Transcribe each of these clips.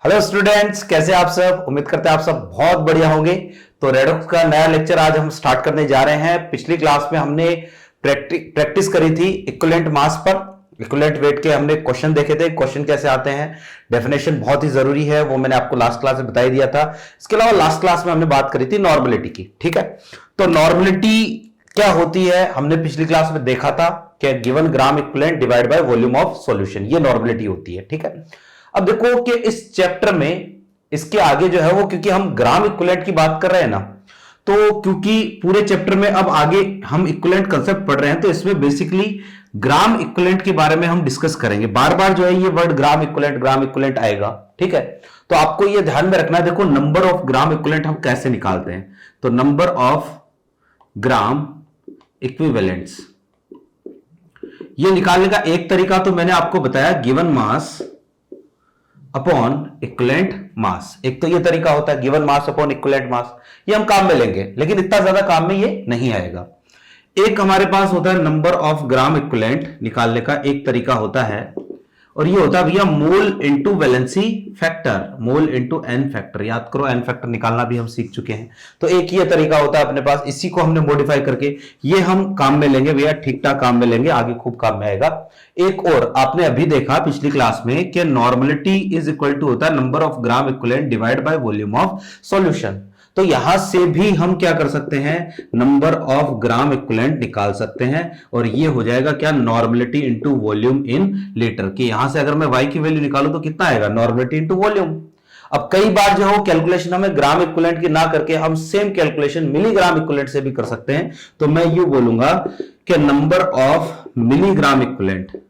Hello students, कैसे आप सब। उम्मीद करते हैं आप सब बहुत बढ़िया होंगे। तो रेडॉक्स का नया लेक्चर आज हम स्टार्ट करने जा रहे हैं। पिछली क्लास में हमने प्रैक्टिस करी थी इक्विवेलेंट मास पर, इक्विवेलेंट वेट के हमने क्वेश्चन देखे थे, क्वेश्चन कैसे आते हैं, डेफिनेशन बहुत ही जरूरी है, वो मैंने आपको लास्ट क्लास में बता दिया था। इसके अलावा लास्ट क्लास में हमने बात करी थी नॉर्मलिटी की। ठीक है, तो नॉर्मलिटी क्या होती है हमने पिछली क्लास में देखा था कि given gram equivalent divide by volume of solution, ये नॉर्मलिटी होती है। ठीक है, अब देखो कि इस चैप्टर में इसके आगे जो है वो, क्योंकि हम ग्राम इक्विवेलेंट की बात कर रहे हैं ना, तो क्योंकि पूरे चैप्टर में अब आगे हम इक्विवेलेंट कंसेप्ट पढ़ रहे हैं, तो इसमें बेसिकली ग्राम इक्विवेलेंट के बारे में हम डिस्कस करेंगे। बार बार जो है ये वर्ड ग्राम इक्विवेलेंट आएगा। ठीक है, तो आपको ये ध्यान में रखना है। देखो नंबर ऑफ ग्राम इक्विवेलेंट हम कैसे निकालते हैं, तो नंबर ऑफ ग्राम इक्विवेलेंट्स ये निकालने का एक तरीका तो मैंने आपको बताया, given mass upon equivalent mass. एक तो ये तरीका होता है given mass upon equivalent mass, ये हम काम में लेंगे, लेकिन इतना ज्यादा काम में ये नहीं आएगा। एक हमारे पास होता है नंबर ऑफ ग्राम इक्विवेलेंट निकालने का एक तरीका होता है, और ये होता है भैया mole into valency factor, mole into n factor. याद करो एन फैक्टर निकालना भी हम सीख चुके हैं। तो एक ये तरीका होता है अपने पास, इसी को हमने मॉडिफाई करके ये हम काम में लेंगे भैया, ठीक ठाक काम में लेंगे, आगे खूब काम में आएगा। एक और आपने अभी देखा पिछली क्लास में कि नॉर्मलिटी इज इक्वल टू होता है number of gram equivalent divide by volume of solution. तो यहां से भी हम क्या कर सकते हैं, नंबर ऑफ ग्राम इक्विवेलेंट निकाल सकते हैं, और ये हो जाएगा क्या, normality into volume in litre. कि यहां से अगर मैं y की वैल्यू निकालूं तो कितना आएगा, नॉर्मलिटी इंटू वॉल्यूम। अब कई बार जो है कैलकुलेशन हमें ग्राम इक्विवेलेंट की ना करके हम सेम कैलकुलेशन मिलीग्राम इक्विवेलेंट से भी कर सकते हैं। तो मैं यू बोलूंगा कि नंबर ऑफ मिलीग्राम इक्विवेलेंट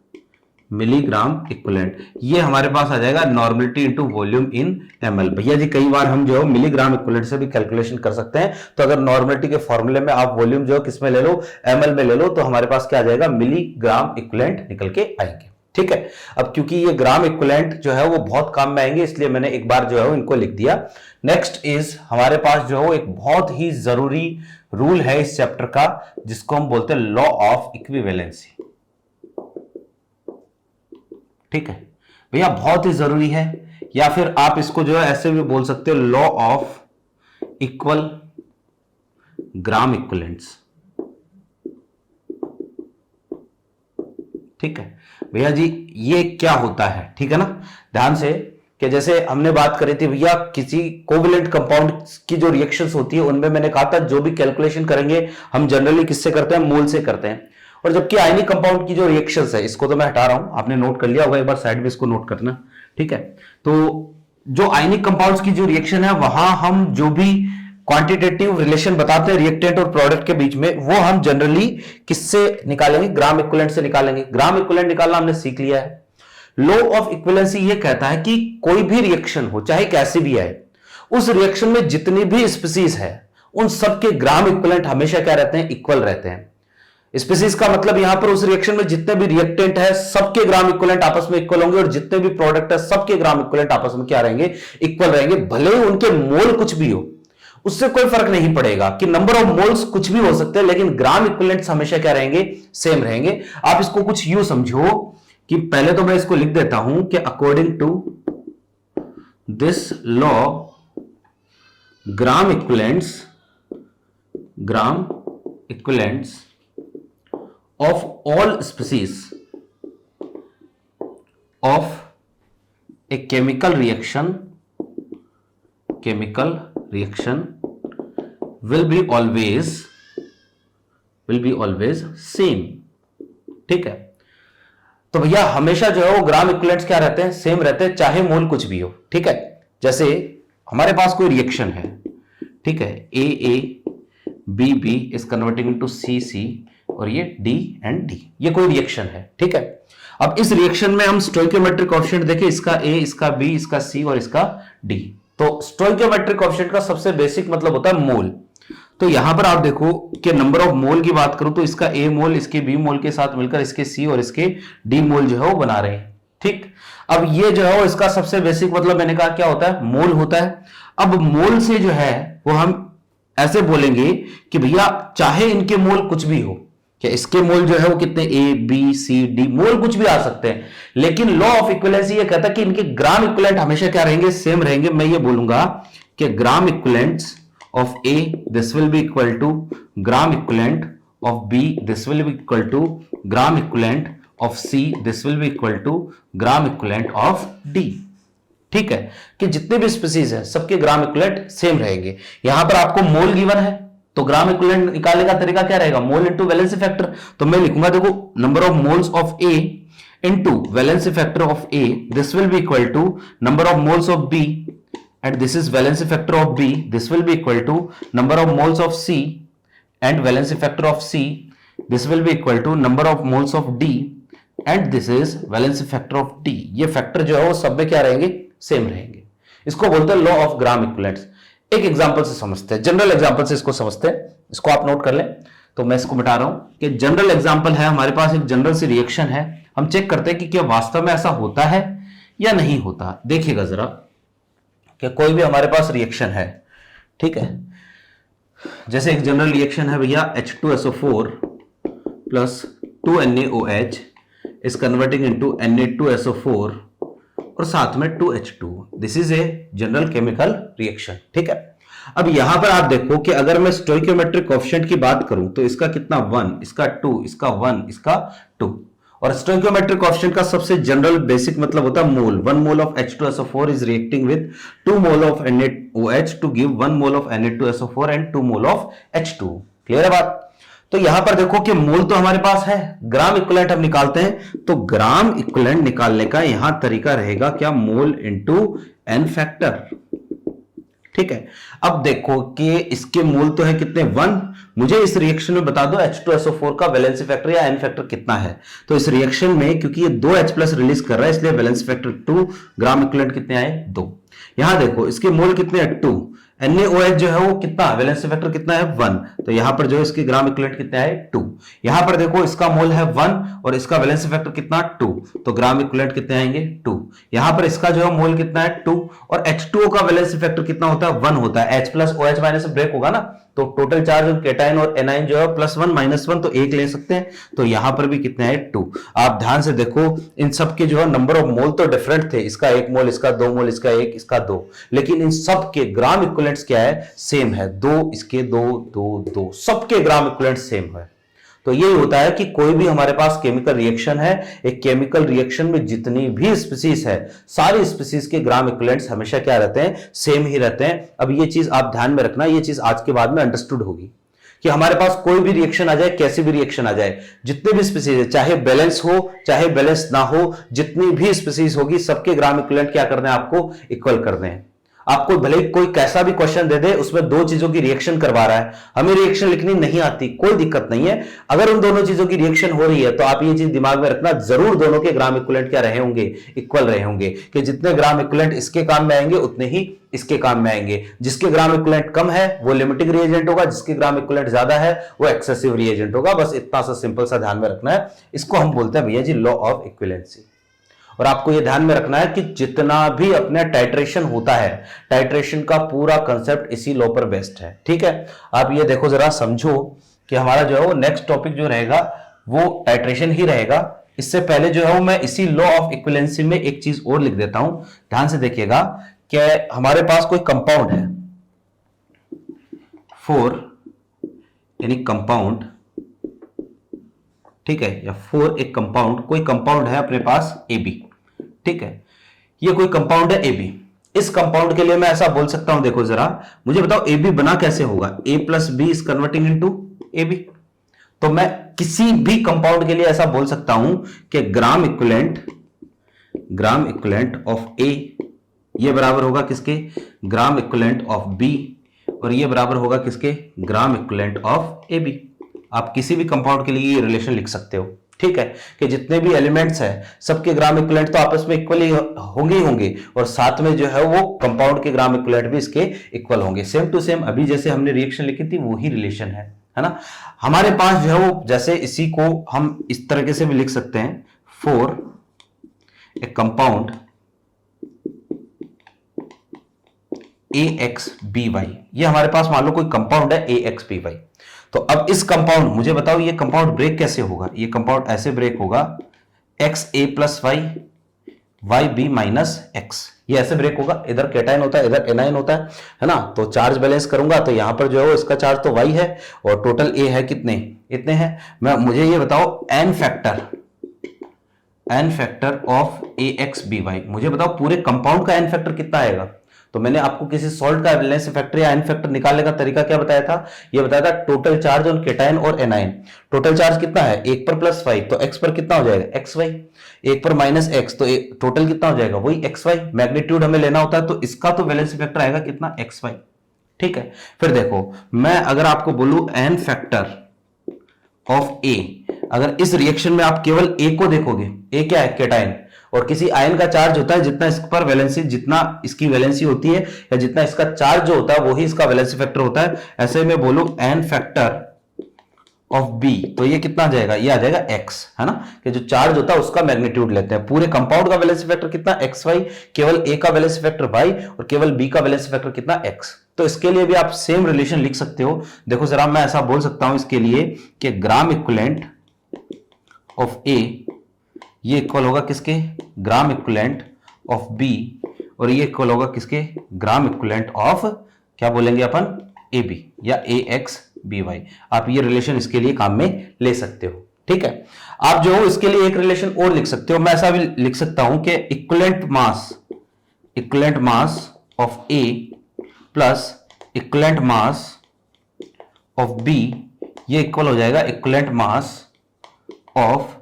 ये हमारे पास आ जाएगा नॉर्मलिटी इंटू वॉल्यूम इन ml। भैया जी कई बार हम जो है मिलीग्राम इक्विवेलेंट से भी कैलकुलेशन कर सकते हैं। तो अगर नॉर्मलिटी के फॉर्मूले में आप वॉल्यूम जो किसमें ले लो, ml में ले लो, तो हमारे पास क्या आ जाएगा, मिलीग्राम इक्विवेलेंट निकल के आएंगे। ठीक है, अब क्योंकि ये ग्राम इक्विवेलेंट जो है वो बहुत काम में आएंगे, इसलिए मैंने एक बार जो है वो इनको लिख दिया। नेक्स्ट इज हमारे पास जो है वो एक बहुत ही जरूरी रूल है इस चैप्टर का, जिसको हम बोलते हैं लॉ ऑफ इक्विवेलेंसी। ठीक है भैया, बहुत ही जरूरी है, या फिर आप इसको जो है ऐसे भी बोल सकते हो, law of equal gram equivalents. ठीक है भैया जी, ये क्या होता है, ठीक है ना, ध्यान से, कि जैसे हमने बात करी थी भैया किसी कोवैलेंट कंपाउंड की जो रिएक्शंस होती है उनमें मैंने कहा था जो भी कैलकुलेशन करेंगे हम जनरली किससे करते हैं, मोल से करते हैं। और जबकि आयनिक कंपाउंड की जो रिएक्शंस है, इसको तो मैं हटा रहा हूं, आपने नोट कर लिया होगा, एक बार साइड में इसको नोट करना। ठीक है, तो जो आयनिक कंपाउंड्स की जो रिएक्शन है वहां हम जो भी क्वांटिटेटिव रिलेशन बताते हैं रिएक्टेंट और प्रोडक्ट के बीच में, वो हम जनरली किससे निकालेंगे, ग्राम इक्विवेलेंट से निकालेंगे। ग्राम इक्विवेलेंट निकालना हमने सीख लिया है। लॉ ऑफ इक्विवेलेंसी ये कहता है कि कोई भी रिएक्शन हो, चाहे कैसी भी है, उस रिएक्शन में जितनी भी स्पीसीज है उन सबके ग्राम इक्विवेलेंट हमेशा क्या रहते हैं, इक्वल रहते हैं। स्पीसीज का मतलब यहां पर उस रिएक्शन में जितने भी रिएक्टेंट है सबके ग्राम इक्विवेलेंट आपस में इक्वल होंगे, और जितने भी प्रोडक्ट है सबके ग्राम इक्विवेलेंट आपस में क्या रहेंगे, इक्वल रहेंगे। भले ही उनके मोल कुछ भी हो, उससे कोई फर्क नहीं पड़ेगा कि नंबर ऑफ मोल्स कुछ भी हो सकते हैं, लेकिन ग्राम इक्विवेलेंट्स हमेशा क्या रहेंगे, सेम रहेंगे। आप इसको कुछ यूं समझो कि पहले तो मैं इसको लिख देता हूं कि according to this law gram equivalents of all species of a chemical reaction will be always same। ठीक है, तो भैया हमेशा जो है वो ग्राम इक्विवेलेंट्स क्या रहते हैं, सेम रहते हैं, चाहे मोल कुछ भी हो। ठीक है, जैसे हमारे पास कोई रिएक्शन है, ठीक है, A B is converting into C और ये D and D, ये कोई रिएक्शन है। ठीक है, अब इस रिएक्शन में हम स्टोइकियोमेट्रिक कोएफिशिएंट देखें, इसका A, इसका B, इसका C और इसका D। तो स्टोइकियोमेट्रिक कोएफिशिएंट का सबसे बेसिक मतलब होता है मोल। तो यहां पर आप देखो कि नंबर ऑफ मोल की बात करूं तो इसका A मोल इसके B मोल के साथ मिलकर इसके C और इसके D मोल जो है वो बना रहे हैं। ठीक, अब ये जो है वो इसका सबसे बेसिक मतलब मैंने कहा क्या होता है, मोल होता है। अब मोल से जो है वो हम ऐसे बोलेंगे कि भैया चाहे इनके मोल कुछ भी हो, कि इसके मोल जो है वो कितने, ए बी सी डी, मोल कुछ भी आ सकते हैं, लेकिन लॉ ऑफ इक्विवेलेंसी ये कहता है कि इनके ग्राम इक्विवेलेंट हमेशा क्या रहेंगे, सेम रहेंगे। मैं ये बोलूंगा कि gram equivalents of A this will be equal to gram equivalent of B this will be equal to gram equivalent of C this will be equal to gram equivalent of D. ठीक है, कि जितने भी species है सबके gram equivalent same रहेंगे। यहां पर आपको मोल गिवन है तो ग्राम इक्विवेलेंट निकालने का तरीका क्या रहेगा, मोल इनटू वैलेंसी फैक्टर। तो मैं लिखूंगा देखो number of moles of A into valency factor of A this will be equal to number of moles of B and this is valency factor of B, this will be equal to number of moles of C and valency factor of C, this will be equal to number of moles of D and this is valency factor of D। ये factor जो है वो सब में क्या रहेंगे, same रहेंगे। इसको बोलते हैं लॉ ऑफ ग्राम इक्विवेलेंट्स। एक एग्जांपल से समझते हैं, जनरल एग्जांपल से इसको समझते हैं, इसको आप नोट कर लें। तो मैं इसको मिटा रहा हूं कि जनरल एग्जांपल है, हमारे पास एक जनरल सी रिएक्शन है, हम चेक करते हैं कि क्या वास्तव में ऐसा होता है या नहीं होता। देखिएगा जरा कि कोई भी हमारे पास रिएक्शन है, ठीक है, जैसे एक जनरल रिएक्शन है भैया H2SO4 plus 2NaOH is converting into Na2SO4 और साथ में 2H2। This is a general chemical reaction. ठीक है, अब यहां पर आप देखो कि अगर मैं स्टोइकियोमेट्रिक कोएफिशिएंट की बात करूं तो इसका कितना 1, इसका 2, इसका 1, इसका 2। और स्टोइकियोमेट्रिक कोएफिशिएंट का सबसे जनरल बेसिक मतलब होता है mole. 1 mole of H2SO4 is reacting with 2 mole of NaOH to give 1 mole of Na2SO4 and 2 mole of H2। Clear है बात। तो यहां पर देखो कि मोल तो हमारे पास है, ग्राम इक्विवेलेंट हम निकालते हैं। तो ग्राम इक्विवेलेंट निकालने का यहां तरीका रहेगा क्या, मोल इंटू एन फैक्टर। ठीक है, अब देखो कि इसके मोल तो है कितने 1, मुझे इस रिएक्शन में बता दो H2SO4 का वैलेंसी फैक्टर या एन फैक्टर कितना है। तो इस रिएक्शन में क्योंकि ये 2H+ रिलीज कर रहा है इसलिए वैलेंसी फैक्टर 2, ग्राम इक्विवेलेंट कितने आए 2। यहां देखो इसके मोल कितने हैं 2, NaOH जो है वो कितना वैलेंसी फैक्टर कितना है 1, तो यहां पर जो इसके ग्राम इक्विवेलेंट कितने आए 2। यहां पर देखो इसका मोल है 1 और इसका वैलेंसी फैक्टर कितना 2, तो ग्राम इक्विवेलेंट कितने आएंगे 2। यहां पर इसका जो है मोल कितना है 2 और H2O का वैलेंसी फैक्टर कितना होता है 1 होता है। H+OH- से ब्रेक होगा ना, तो टोटल चार्ज केटाइन और एनाइन जो है +1 -1 तो 1 ले सकते हैं। तो यहां पर भी कितने आए 2। आप ध्यान से देखो इन सब के जो है नंबर ऑफ मोल तो डिफरेंट थे, इसका 1 मोल, इसका 2 मोल, इसका 1, इसका 2, लेकिन इन सब के ग्राम इक्विवेलेंट्स क्या है, सेम है। 2 इसके 2 2 2 सबके ग्राम इक्विवेलेंट सेम है। तो यही होता है कि कोई भी हमारे पास केमिकल रिएक्शन है, एक केमिकल रिएक्शन में जितनी भी स्पीसीज है सारी स्पीसीज के ग्राम इक्विवेलेंट्स हमेशा क्या रहते हैं, सेम ही रहते हैं। अब ये चीज आप ध्यान में रखना, ये चीज आज के बाद में अंडरस्टूड होगी कि हमारे पास कोई भी रिएक्शन आ जाए, कैसी भी रिएक्शन आ जाए, जितने भी स्पीसीज है, चाहे बैलेंस हो चाहे बैलेंस ना हो, जितनी भी स्पीसीज होगी सबके ग्राम इक्विवेलेंट क्या करने हैं, आपको इक्वल करने हैं। आपको भले कोई कैसा भी क्वेश्चन दे दे उसमें 2 चीजों की रिएक्शन करवा रहा है, हमें रिएक्शन लिखनी नहीं आती, कोई दिक्कत नहीं है। अगर उन दोनों चीजों की रिएक्शन हो रही है तो आप ये चीज दिमाग में रखना, जरूर दोनों के ग्राम इक्विवेलेंट क्या रहे होंगे, इक्वल रहे होंगे, कि जितने ग्राम इक्विवेलेंट इसके काम में आएंगे उतने ही इसके काम में आएंगे। जिसके ग्राम इक्विवेलेंट कम है वो लिमिटिंग रिएजेंट होगा, जिसके ग्राम इक्विवेलेंट ज्यादा है वो एक्सेसिव रिएजेंट होगा। बस इतना सा सिंपल सा ध्यान में रखना है। इसको हम बोलते हैं भैया जी लॉ ऑफ इक्विवेलेंसी। और आपको यह ध्यान में रखना है कि जितना भी अपने टाइट्रेशन होता है, टाइट्रेशन का पूरा कंसेप्ट इसी लॉ पर बेस्ड है। ठीक है, आप ये देखो जरा समझो कि हमारा जो है वो नेक्स्ट टॉपिक जो रहेगा वो टाइट्रेशन ही रहेगा। इससे पहले जो है वो मैं इसी लॉ ऑफ इक्विवेलेंसी में एक चीज और लिख देता हूं, ध्यान से देखिएगा कि हमारे पास कोई कंपाउंड है 4 यानी कंपाउंड, ठीक है, या 4 एक कंपाउंड, कोई कंपाउंड है अपने पास AB, ठीक है, ये कोई कंपाउंड है AB। इस कंपाउंड के लिए मैं ऐसा बोल सकता हूं, देखो जरा मुझे बताओ AB बना कैसे होगा, A+B is converting into AB। तो मैं किसी भी कंपाउंड के लिए ऐसा बोल सकता हूं कि ग्राम इक्विवेलेंट ऑफ A ये बराबर होगा किसके, ग्राम इक्विवेलेंट ऑफ B, और ये बराबर होगा किसके, ग्राम इक्विवेलेंट ऑफ AB। आप किसी भी कंपाउंड के लिए ये रिलेशन लिख सकते हो। ठीक है, कि जितने भी एलिमेंट्स हैं सबके ग्राम इक्विवेलेंट तो आपस में इक्वल ही होंगे और साथ में जो है वो कंपाउंड के ग्राम इक्विवेलेंट भी इसके इक्वल होंगे। सेम टू सेम अभी जैसे हमने रिएक्शन लिखी थी वही रिलेशन है ना। हमारे पास जो है वो जैसे इसी को हम इस तरीके से भी लिख सकते हैं, 4 ए कंपाउंड AXBY, ये हमारे पास मान लो कोई कंपाउंड है AXBY। तो अब इस कंपाउंड, मुझे बताओ ये कंपाउंड ब्रेक कैसे होगा? ये कंपाउंड ऐसे ब्रेक होगा, X A plus Y, Y B minus X, ये ऐसे ब्रेक होगा। इधर केटाइन होता है, इधर एनाइन होता है ना। तो चार्ज बैलेंस करूंगा तो यहां पर जो है वो इसका चार्ज तो वाई है और टोटल ए है कितने, इतने हैं। मुझे ये बताओ n factor of A x B y, मुझे बताओ पूरे कंपाउंड का एन फैक्टर कितना आएगा? तो मैंने आपको किसी सॉल्ट का वैलेंस फैक्टर या एन फैक्टर निकालने का तरीका क्या बताया था? ये बताया था टोटल चार्ज ऑन केटाइन और एनाइन। टोटल चार्ज कितना है? 1 पर प्लस वाई, तो x पर कितना हो जाएगा? X Y. 1 पर माइनस एक्स, तो टोटल कितना हो जाएगा? वही एक्स वाई। मैग्नीट्यूड हमें लेना होता है तो इसका तो वैलेंस फैक्टर आएगा कितना? X y. ठीक है, फिर देखो मैं अगर आपको बोलूं एन फैक्टर ऑफ ए, अगर इस रिएक्शन में आप केवल ए को देखोगे, ए क्या है? केटाइन, और किसी आयन का चार्ज होता है जितना इस पर वैलेंसी, जितना इसकी वैलेंसी होती है या जितना इसका चार्ज जो होता है वही इसका वैलेंसी फैक्टर होता है। ऐसे में बोलूं एन फैक्टर ऑफ बी, तो ये कितना आ जाएगा? ये आ जाएगा एक्स, है ना, कि जो चार्ज होता है उसका मैग्नीट्यूड लेते हैं। पूरे कंपाउंड का वैलेंसी फैक्टर कितना? X y. केवल ए का वैलेंसी फैक्टर वाई और केवल बी का वैलेंसी फैक्टर कितना? एक्स। तो इसके लिए भी आप सेम रिलेशन लिख सकते हो। देखो जरा, मैं ऐसा बोल सकता हूं इसके लिए कि ग्राम इक्विवेलेंट ऑफ ए, ये इक्वल होगा किसके? ग्राम इक्विवेलेंट ऑफ बी, और ये इक्वल होगा किसके? ग्राम इक्विवेलेंट ऑफ, क्या बोलेंगे अपन? ए बी या ए एक्स बी वाई। आप ये रिलेशन इसके लिए काम में ले सकते हो। ठीक है, आप जो हो इसके लिए एक रिलेशन और लिख सकते हो। मैं ऐसा भी लिख सकता हूं कि equivalent mass of A plus equivalent mass of B, ये इक्वल हो जाएगा equivalent mass of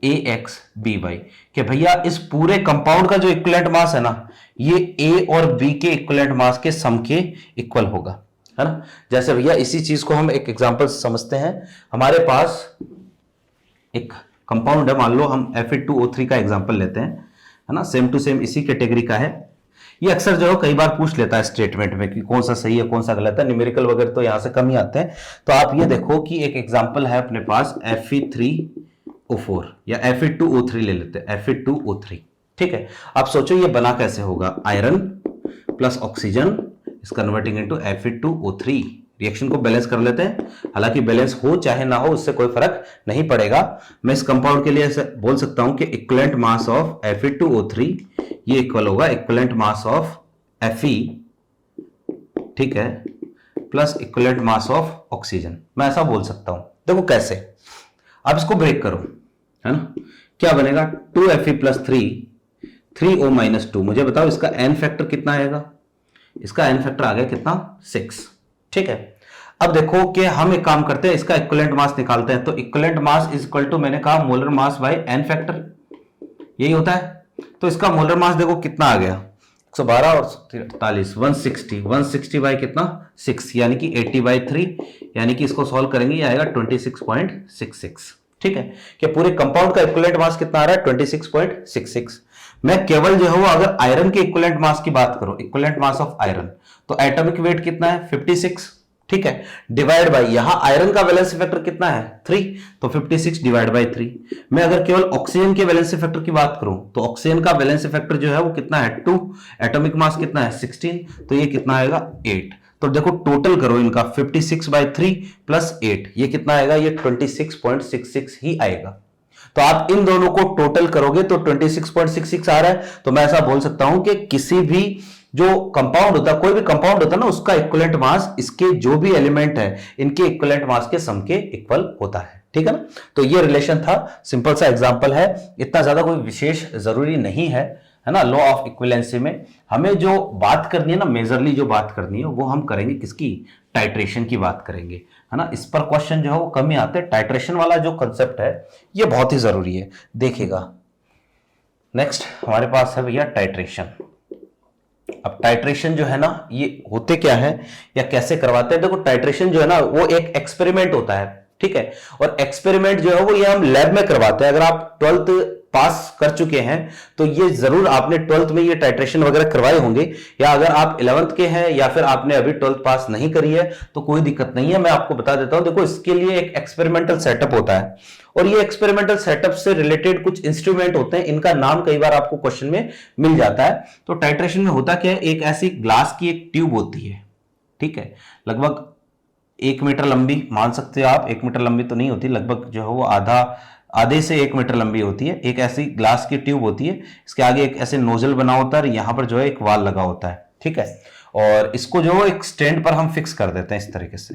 A x B y. कि भैया इस पूरे कंपाउंड का जो इक्विवेलेंट मास है ना, ये ए और बी के इक्विवेलेंट मास के सम के इक्वल होगा, है ना। जैसे भैया इसी चीज को हम एक एग्जांपल समझते हैं। हमारे पास एक कंपाउंड है, मान लो हम Fe2O3 का एग्जांपल लेते हैं, है ना, सेम टू सेम इसी कैटेगरी का है। ये अक्सर जो है कई बार पूछ लेता है स्टेटमेंट में कि कौन सा सही है कौन सा गलत है। न्यूमेरिकल वगैरह तो यहां से कम ही आते हैं। तो आप ये देखो कि एक एग्जांपल है अपने पास Fe3O4 या Fe2O3 ले लेते हैं, Fe2O3। ठीक है, आप सोचो ये बना कैसे होगा? Iron plus oxygen is converting into Fe2O3। Reaction को बैलेंस कर लेते हैं। हालांकि बैलेंस हो चाहे ना हो उससे कोई फर्क नहीं पड़ेगा। मैं इस कंपाउंड के लिए ऐसे बोल सकता हूं कि इक्विवेलेंट मास ऑफ Fe2O3 ये इक्वल होगा इक्विवेलेंट मास ऑफ Fe, ठीक है, plus equivalent mass of oxygen. मैं ऐसा बोल सकता हूं। देखो कैसे, आप इसको ब्रेक करो, है ना, क्या बनेगा? 2Fe plus 3O minus 2। मुझे बताओ इसका एन फैक्टर कितना आएगा? इसका एन फैक्टर आ गया कितना? 6। ठीक है, अब देखो कि हम एक काम करते हैं, इसका इक्विवेलेंट मास निकालते हैं। तो equivalent mass is equal to, मैंने कहा molar mass by n factor, यही होता है। तो इसका मोलर मास देखो कितना आ गया? 112 और 48, 160 बाय कितना? 6, यानी कि 80/3, यानी कि इसको सॉल्व करेंगे ये आएगा 26.66। ठीक है, कि पूरे कंपाउंड का इक्विवेलेंट मास कितना आ रहा है? 26.66। मैं केवल जो है वो अगर आयरन के इक्विवेलेंट मास की बात करूं, इक्विवेलेंट मास ऑफ आयरन, तो एटॉमिक वेट कितना है? 56। ठीक है, डिवाइड बाय, यहां आयरन का वैलेंसी फैक्टर कितना है? 3, तो 56 डिवाइड बाय 3। मैं अगर केवल ऑक्सीजन के वैलेंसी फैक्टर की बात करूं तो ऑक्सीजन का वैलेंसी फैक्टर जो है वो कितना है? 2। एटॉमिक मास कितना है? 16, तो ये कितना आएगा? 8। तो देखो टोटल करो इनका, 56/3 प्लस 8, ये कितना आएगा? ये 26.66 ही आएगा। तो आप इन दोनों को टोटल करोगे तो 26.66 आ रहा है। तो मैं ऐसा बोल सकता हूं कि किसी भी जो कंपाउंड होता है, कोई भी कंपाउंड होता है ना, उसका इक्विवेलेंट मास इसके जो भी एलिमेंट है इनके इक्विवेलेंट मास के सम के इक्वल होता है। ठीक है ना, तो ये रिलेशन था, सिंपल सा एग्जांपल है, इतना ज्यादा कोई विशेष जरूरी नहीं है, है ना। लॉ ऑफ इक्विवेलेंसी में हमें जो बात करनी है ना, मेजरली जो बात करनी है वो हम करेंगे किसकी? टाइट्रेशन की बात करेंगे, है ना। इस पर क्वेश्चन जो है वो कम ही आते हैं। टाइट्रेशन वाला जो कंसेप्ट है ये बहुत ही जरूरी है, देखिएगा। नेक्स्ट हमारे पास है भैया टाइट्रेशन। अब टाइट्रेशन जो है ना, ये होते क्या है या कैसे करवाते हैं? देखो टाइट्रेशन जो है ना वो एक एक्सपेरिमेंट होता है, ठीक है, और एक्सपेरिमेंट जो है वो ये हम लैब में करवाते हैं। अगर आप 12th पास कर चुके हैं तो ये जरूर आपने 12th में ये टाइट्रेशन वगैरह करवाए होंगे, या अगर आप 11th के हैं या फिर आपने अभी 12th पास नहीं करी है तो कोई दिक्कत नहीं है, मैं आपको बता देता हूं। देखो इसके लिए एक एक्सपेरिमेंटल सेटअप होता है, और ये एक्सपेरिमेंटल सेटअप से रिलेटेड कुछ इंस्ट्रूमेंट होते हैं, इनका नाम कई बार आपको क्वेश्चन में मिल जाता है। तो टाइट्रेशन में होता क्या है, एक ऐसी ग्लास की एक ट्यूब होती है, ठीक है, लगभग 1 मीटर लंबी मान सकते हो आप। 1 मीटर लंबी तो नहीं होती, लगभग जो है वो आधे से 1 मीटर लंबी होती है। एक ऐसी ग्लास की ट्यूब होती है, इसके आगे एक ऐसे नोजल बना होता है, यहां पर जो है एक वाल लगा होता है, ठीक है। और इसको जो है एक स्टैंड पर हम फिक्स कर देते हैं इस तरीके से,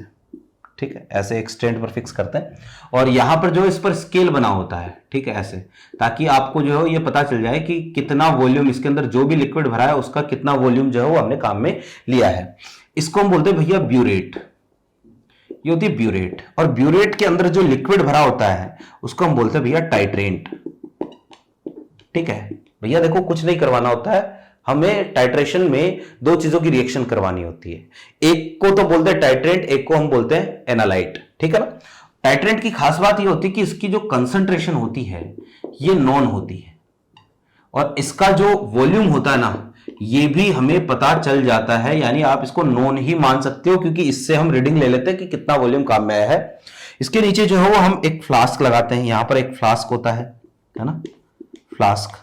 ठीक है, ऐसे एक स्टैंड पर फिक्स करते हैं। और यहां पर जो है इस पर स्केल बना होता है, ठीक है, ऐसे, ताकि आपको जो है ये पता चल जाए कि कितना वॉल्यूम इसके अंदर जो भी लिक्विड भरा है उसका कितना वॉल्यूम जो है वो हमने काम में लिया है। इसको हम बोलते हैं भैया ब्यूरेट, ये होती है ब्यूरेट। और ब्यूरेट के अंदर जो लिक्विड भरा होता है उसको हम बोलते हैं भैया टाइट्रेंट, ठीक है। भैया देखो कुछ नहीं करवाना होता है हमें, टाइट्रेशन में दो चीजों की रिएक्शन करवानी होती है, एक को तो बोलते हैं टाइट्रेंट, एक को हम बोलते हैं एनालाइट, ठीक है ना। टाइट्रेंट की खास बात ये होती है कि इसकी जो कंसंट्रेशन होती है ये नॉन होती है, और इसका जो वॉल्यूम होता है ना ये भी हमें पता चल जाता है, यानी आप इसको नॉन ही मान सकते हो, क्योंकि इससे हम रीडिंग ले लेते हैं कि कितना वॉल्यूम काम में आया है। इसके नीचे जो है वो हम एक फ्लास्क लगाते हैं, यहां पर एक फ्लास्क होता है ना, फ्लास्क।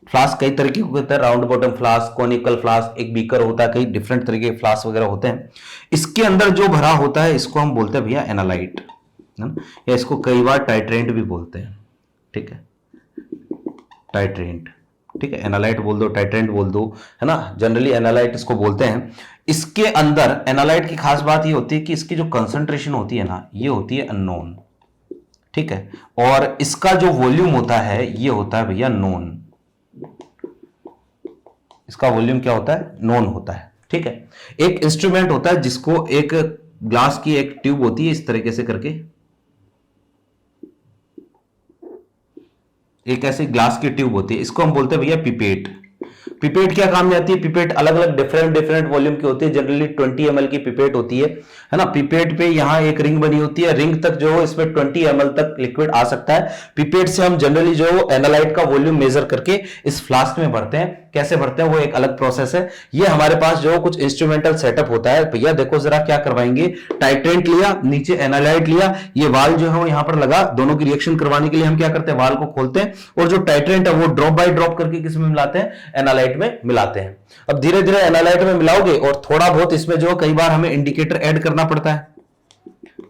फ्लास्क कई तरीके के होते हैं, round bottom flask, conical flask, एक बीकर होता है, कई डिफरेंट तरीके के फ्लास्क वगैरह होते हैं। इसके अंदर जो भरा होता है इसको हम बोलते हैं भैया एनालाइट, है ना, या इसको कई बार टाइट्रेंट भी बोलते हैं, ठीक है, टाइट्रेंट, ठीक है। एनालाइट बोल दो, टाइट्रेंट बोल दो, है ना, जनरली एनालाइट इसको बोलते हैं। इसके अंदर एनालाइट की खास बात ये होती है कि इसकी जो कंसंट्रेशन होती है ना ये होती है अननोन, ठीक है, और इसका जो वॉल्यूम होता है ये होता है भैया नोन। इसका वॉल्यूम क्या होता है, नोन होता है, ठीक है। एक इंस्ट्रूमेंट होता है जिसको, एक ग्लास की एक ट्यूब होती है इस तरीके से करके, एक ऐसी ग्लास की ट्यूब होती है, इसको हम बोलते हैं भैया पिपेट। पिपेट क्या काम में आती है, पिपेट अलग अलग डिफरेंट वॉल्यूम की होती है, जनरली 20 ml की पिपेट होती है ना। पिपेट पे यहां एक रिंग बनी होती है, रिंग तक जो है इसमें 20 ml तक लिक्विड आ सकता है। पिपेट से हम जनरली जो है एनालाइट का वॉल्यूम मेजर करके इस फ्लास्क में भरते हैं। कैसे भरते हैं वो एक अलग प्रोसेस है। ये हमारे पास जो कुछ इंस्ट्रूमेंटल सेटअप होता है, भैया देखो जरा क्या करवाएंगे, टाइट्रेंट लिया, नीचे एनालाइट लिया, ये वाल जो है वो यहां पर लगा, दोनों की रिएक्शन करवाने के लिए हम क्या करते हैं, वाल को खोलते हैं और जो टाइट्रेंट है वो ड्रॉप बाय ड्रॉप करके किस में मिलाते हैं, एनालाइट में मिलाते हैं। अब धीरे धीरे एनालाइट में मिलाओगे और थोड़ा बहुत इसमें जो कई बार हमें इंडिकेटर ऐड करना पड़ता है,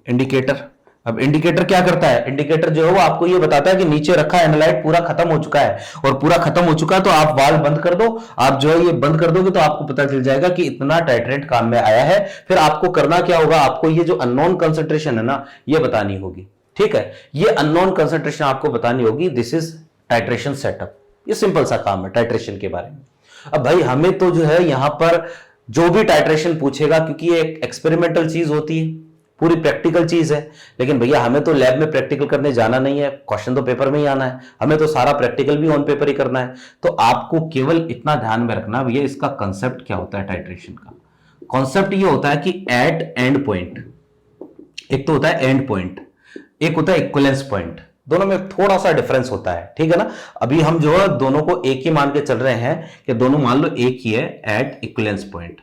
इंडिकेटर। अब इंडिकेटर क्या करता है, इंडिकेटर जो है वो आपको ये बताता है कि नीचे रखा एनालाइट पूरा खत्म हो चुका है, और पूरा खत्म हो चुका है तो आप वाल बंद कर दो। आप जो है ये बंद कर दोगे तो आपको पता चल जाएगा कि इतना टाइट्रेंट काम में आया है। फिर आपको करना क्या होगा, आपको ये जो अननोन कंसंट्रेशन है ना ये बतानी होगी, ठीक है। ये अननोन कंसंट्रेशन आपको बतानी होगी, दिस इज टाइट्रेशन सेटअप। ये सिंपल सा काम है टाइट्रेशन के बारे में। अब भाई हमें तो जो है यहां पर जो भी टाइट्रेशन पूछेगा, क्योंकि ये एक एक्सपेरिमेंटल चीज होती है, पूरी प्रैक्टिकल चीज है, लेकिन भैया हमें तो लैब में प्रैक्टिकल करने जाना नहीं है, क्वेश्चन तो पेपर में ही आना है, हमें तो सारा प्रैक्टिकल भी ऑन पेपर ही करना है। तो आपको केवल इतना ध्यान में रखना भैया इसका कंसेप्ट क्या होता है टाइट्रेशन का। कॉन्सेप्ट ये होता है कि एट एंड पॉइंट, एक तो होता है एंड पॉइंट, एक होता है इक्विवेलेंस पॉइंट, दोनों में थोड़ा सा डिफरेंस होता है, ठीक है ना। अभी हम जो है दोनों को एक ही मान के चल रहे हैं कि दोनों मान लो एक ही है, एट इक्विवेलेंस पॉइंट,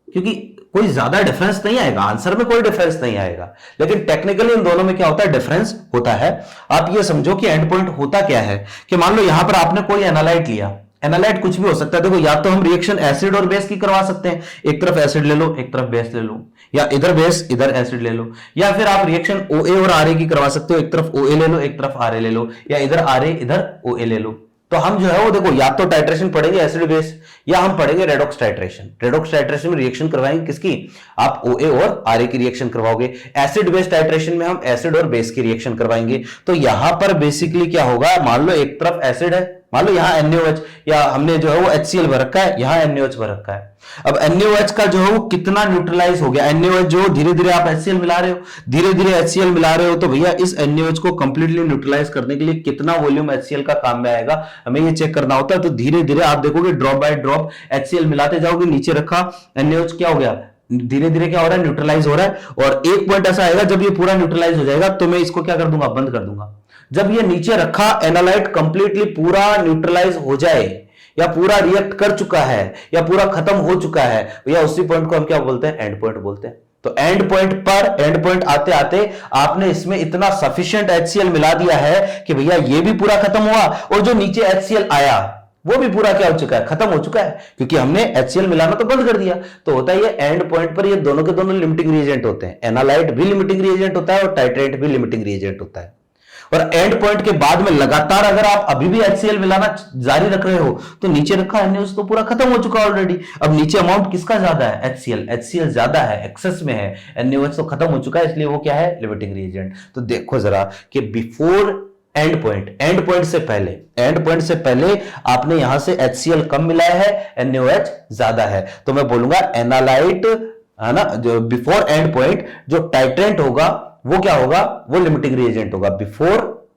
क्योंकि कोई ज्यादा डिफरेंस नहीं आएगा, आंसर में कोई डिफरेंस नहीं आएगा, लेकिन टेक्निकली इन दोनों में क्या होता है, डिफरेंस होता है। आप ये समझो कि एंड पॉइंट होता क्या है कि मान लो यहां पर आपने कोई एनालाइट लिया, एनालाइट कुछ भी हो सकता है, देखो या तो हम रिएक्शन एसिड और बेस की करवा सकते हैं, एक तरफ एसिड ले लो एक तरफ बेस ले लो, या इधर बेस इधर एसिड ले लो, या फिर आप रिएक्शन OA और RA की करवा सकते हो, एक तरफ OA ले लो एक तरफ RA ले लो, या इधर RA इधर OA ले लो। तो हम जो है वो देखो या तो टाइट्रेशन पढ़ेंगे एसिड बेस, या हम पढ़ेंगे रेडॉक्स टाइट्रेशन। रेडॉक्स टाइट्रेशन में रिएक्शन करवाएंगे किसकी, आप OA और RA की रिएक्शन करवाओगे। एसिड बेस टाइट्रेशन में हम एसिड और बेस की रिएक्शन करवाएंगे। तो यहां पर बेसिकली क्या होगा, मान लो एक तरफ एसिड है, मान लो यहां NaOH, या हमने जो है वो HCl भर रखा है, यहां NaOH भर रखा है। अब NaOH का जो है वो कितना न्यूट्रलाइज हो गया, NaOH जो धीरे धीरे आप HCl मिला रहे हो, धीरे धीरे HCl मिला रहे हो, तो भैया इस NaOH को कंप्लीटली न्यूट्रलाइज करने के लिए कितना वॉल्यूम HCl का काम में आएगा, हमें ये चेक करना होता है। तो धीरे धीरे आप देखोगे ड्रॉप बाय ड्रॉप HCl मिलाते जाओगे, नीचे रखा NaOH क्या हो गया, धीरे धीरे क्या हो रहा है, न्यूट्रलाइज हो रहा है। और एक पॉइंट ऐसा आएगा जब ये पूरा न्यूट्रलाइज हो जाएगा तो मैं इसको क्या कर दूंगा, बंद कर दूंगा। जब ये नीचे रखा एनालाइट कंप्लीटली पूरा न्यूट्रलाइज हो जाए, या पूरा रिएक्ट कर चुका है, या पूरा खत्म हो चुका है, या उसी पॉइंट को हम क्या बोलते हैं, एंड पॉइंट बोलते हैं। तो एंड पॉइंट पर, एंड पॉइंट आते आते आपने इसमें इतना सफिशिएंट HCl मिला दिया है कि भैया ये भी पूरा खत्म हुआ, और जो नीचे HCl आया वो भी पूरा क्या हो चुका है, खत्म हो चुका है, क्योंकि हमने HCl मिलाना तो बंद कर दिया। तो होता है ये एंड पॉइंट पर ये दोनों के दोनों लिमिटिंग रिएजेंट होते हैं। एनालाइट भी लिमिटिंग रिएजेंट होता है और टाइट्रेट भी लिमिटिंग रिएजेंट होता है। और एंड पॉइंट के बाद में लगातार अगर आप अभी भी HCl मिलाना जारी रख रहे हो तो नीचे रखा NaOH तो पूरा खत्म हो चुका ऑलरेडी। अब नीचे अमाउंट किसका ज्यादा है, HCl ज्यादा है, एक्सेस में है, NaOH तो खत्म हो चुका है, इसलिए वो क्या है, लिमिटिंग रिएजेंट। तो देखो जरा कि बिफोर एंड पॉइंट से पहले आपने यहां से HCl कम मिलाया है, NaOH ज्यादा है, तो मैं बोलूंगा एनालाइट है ना, जो बिफोर एंड पॉइंट जो टाइट्रेंट होगा वो क्या होगा, वो लिमिटिंग रिएजेंट होगा। Before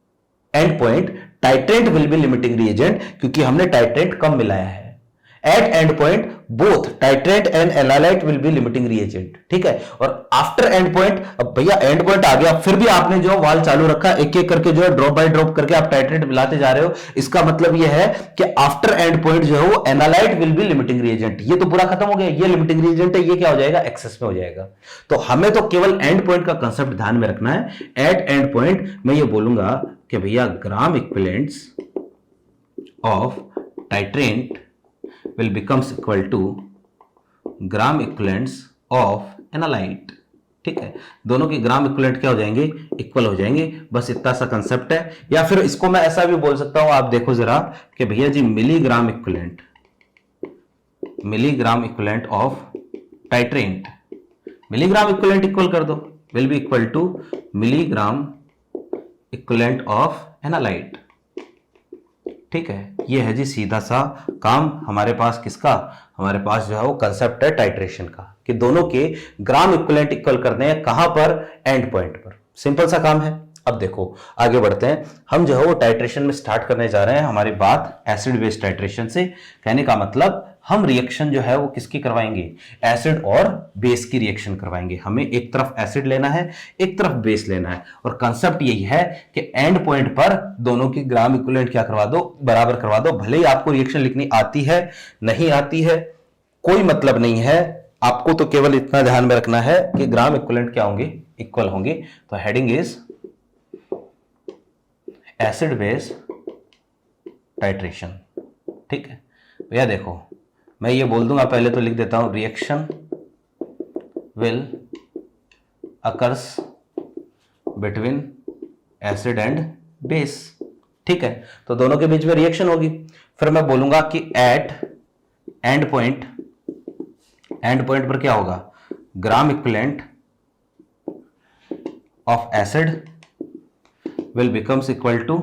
end point titrant will be limiting reagent, क्योंकि हमने टाइट्रेंट कम मिलाया है। At end point both titrant and analyte will be limiting reagent, ठीक है। और आफ्टर एंड पॉइंट, अब भैया एंड पॉइंट आ गया, फिर भी आपने जो वाल चालू रखा, एक एक करके जो है ड्रॉप बाय ड्रॉप करके आप टाइट्रेट मिलाते जा रहे हो, इसका मतलब यह है कि आफ्टर एंड पॉइंट जो है वो analyte will be limiting reagent. ये तो पूरा खत्म हो गया, ये लिमिटिंग रिएजेंट है, ये क्या हो जाएगा, एक्सेस में हो जाएगा। तो हमें तो केवल एंड पॉइंट का कंसेप्ट ध्यान में रखना है। एट एंड पॉइंट मैं ये बोलूंगा कि भैया gram equivalents of titrant will becomes equal to gram equivalents of analyte, ठीक है। दोनों की ग्राम इक्विवेलेंट क्या हो जाएंगे, इक्वल हो जाएंगे, बस इतना सा कंसेप्ट है। या फिर इसको मैं ऐसा भी बोल सकता हूं, आप देखो जरा कि भैया जी milligram equivalent of titrant, milligram equivalent equal कर दो, will be equal to milligram equivalent of analyte, ठीक है। ये है जी सीधा सा काम हमारे पास किसका, हमारे पास जो है वो कंसेप्ट है टाइट्रेशन का, कि दोनों के ग्राम इक्विवेलेंट इक्वल करने हैं, कहां पर, एंड पॉइंट पर। सिंपल सा काम है। अब देखो आगे बढ़ते हैं, हम जो है वो टाइट्रेशन में स्टार्ट करने जा रहे हैं हमारी बात एसिड बेस टाइट्रेशन से। कहने का मतलब हम रिएक्शन जो है वो किसकी करवाएंगे, एसिड और बेस की रिएक्शन करवाएंगे। हमें एक तरफ एसिड लेना है, एक तरफ बेस लेना है, और कंसेप्ट यही है कि एंड पॉइंट पर दोनों की ग्राम इक्विवेलेंट क्या करवा दो, बराबर करवा दो। भले ही आपको रिएक्शन लिखनी आती है नहीं आती है, कोई मतलब नहीं है, आपको तो केवल इतना ध्यान में रखना है कि ग्राम इक्विवेलेंट क्या होंगे, इक्वल होंगे। तो heading is acid base titration, ठीक है भैया। देखो मैं ये बोल दूंगा, पहले तो लिख देता हूं, reaction will occurs between acid and base, ठीक है। तो दोनों के बीच में रिएक्शन होगी। फिर मैं बोलूंगा कि एट एंड पॉइंट पर क्या होगा, gram equivalent of acid will becomes equal to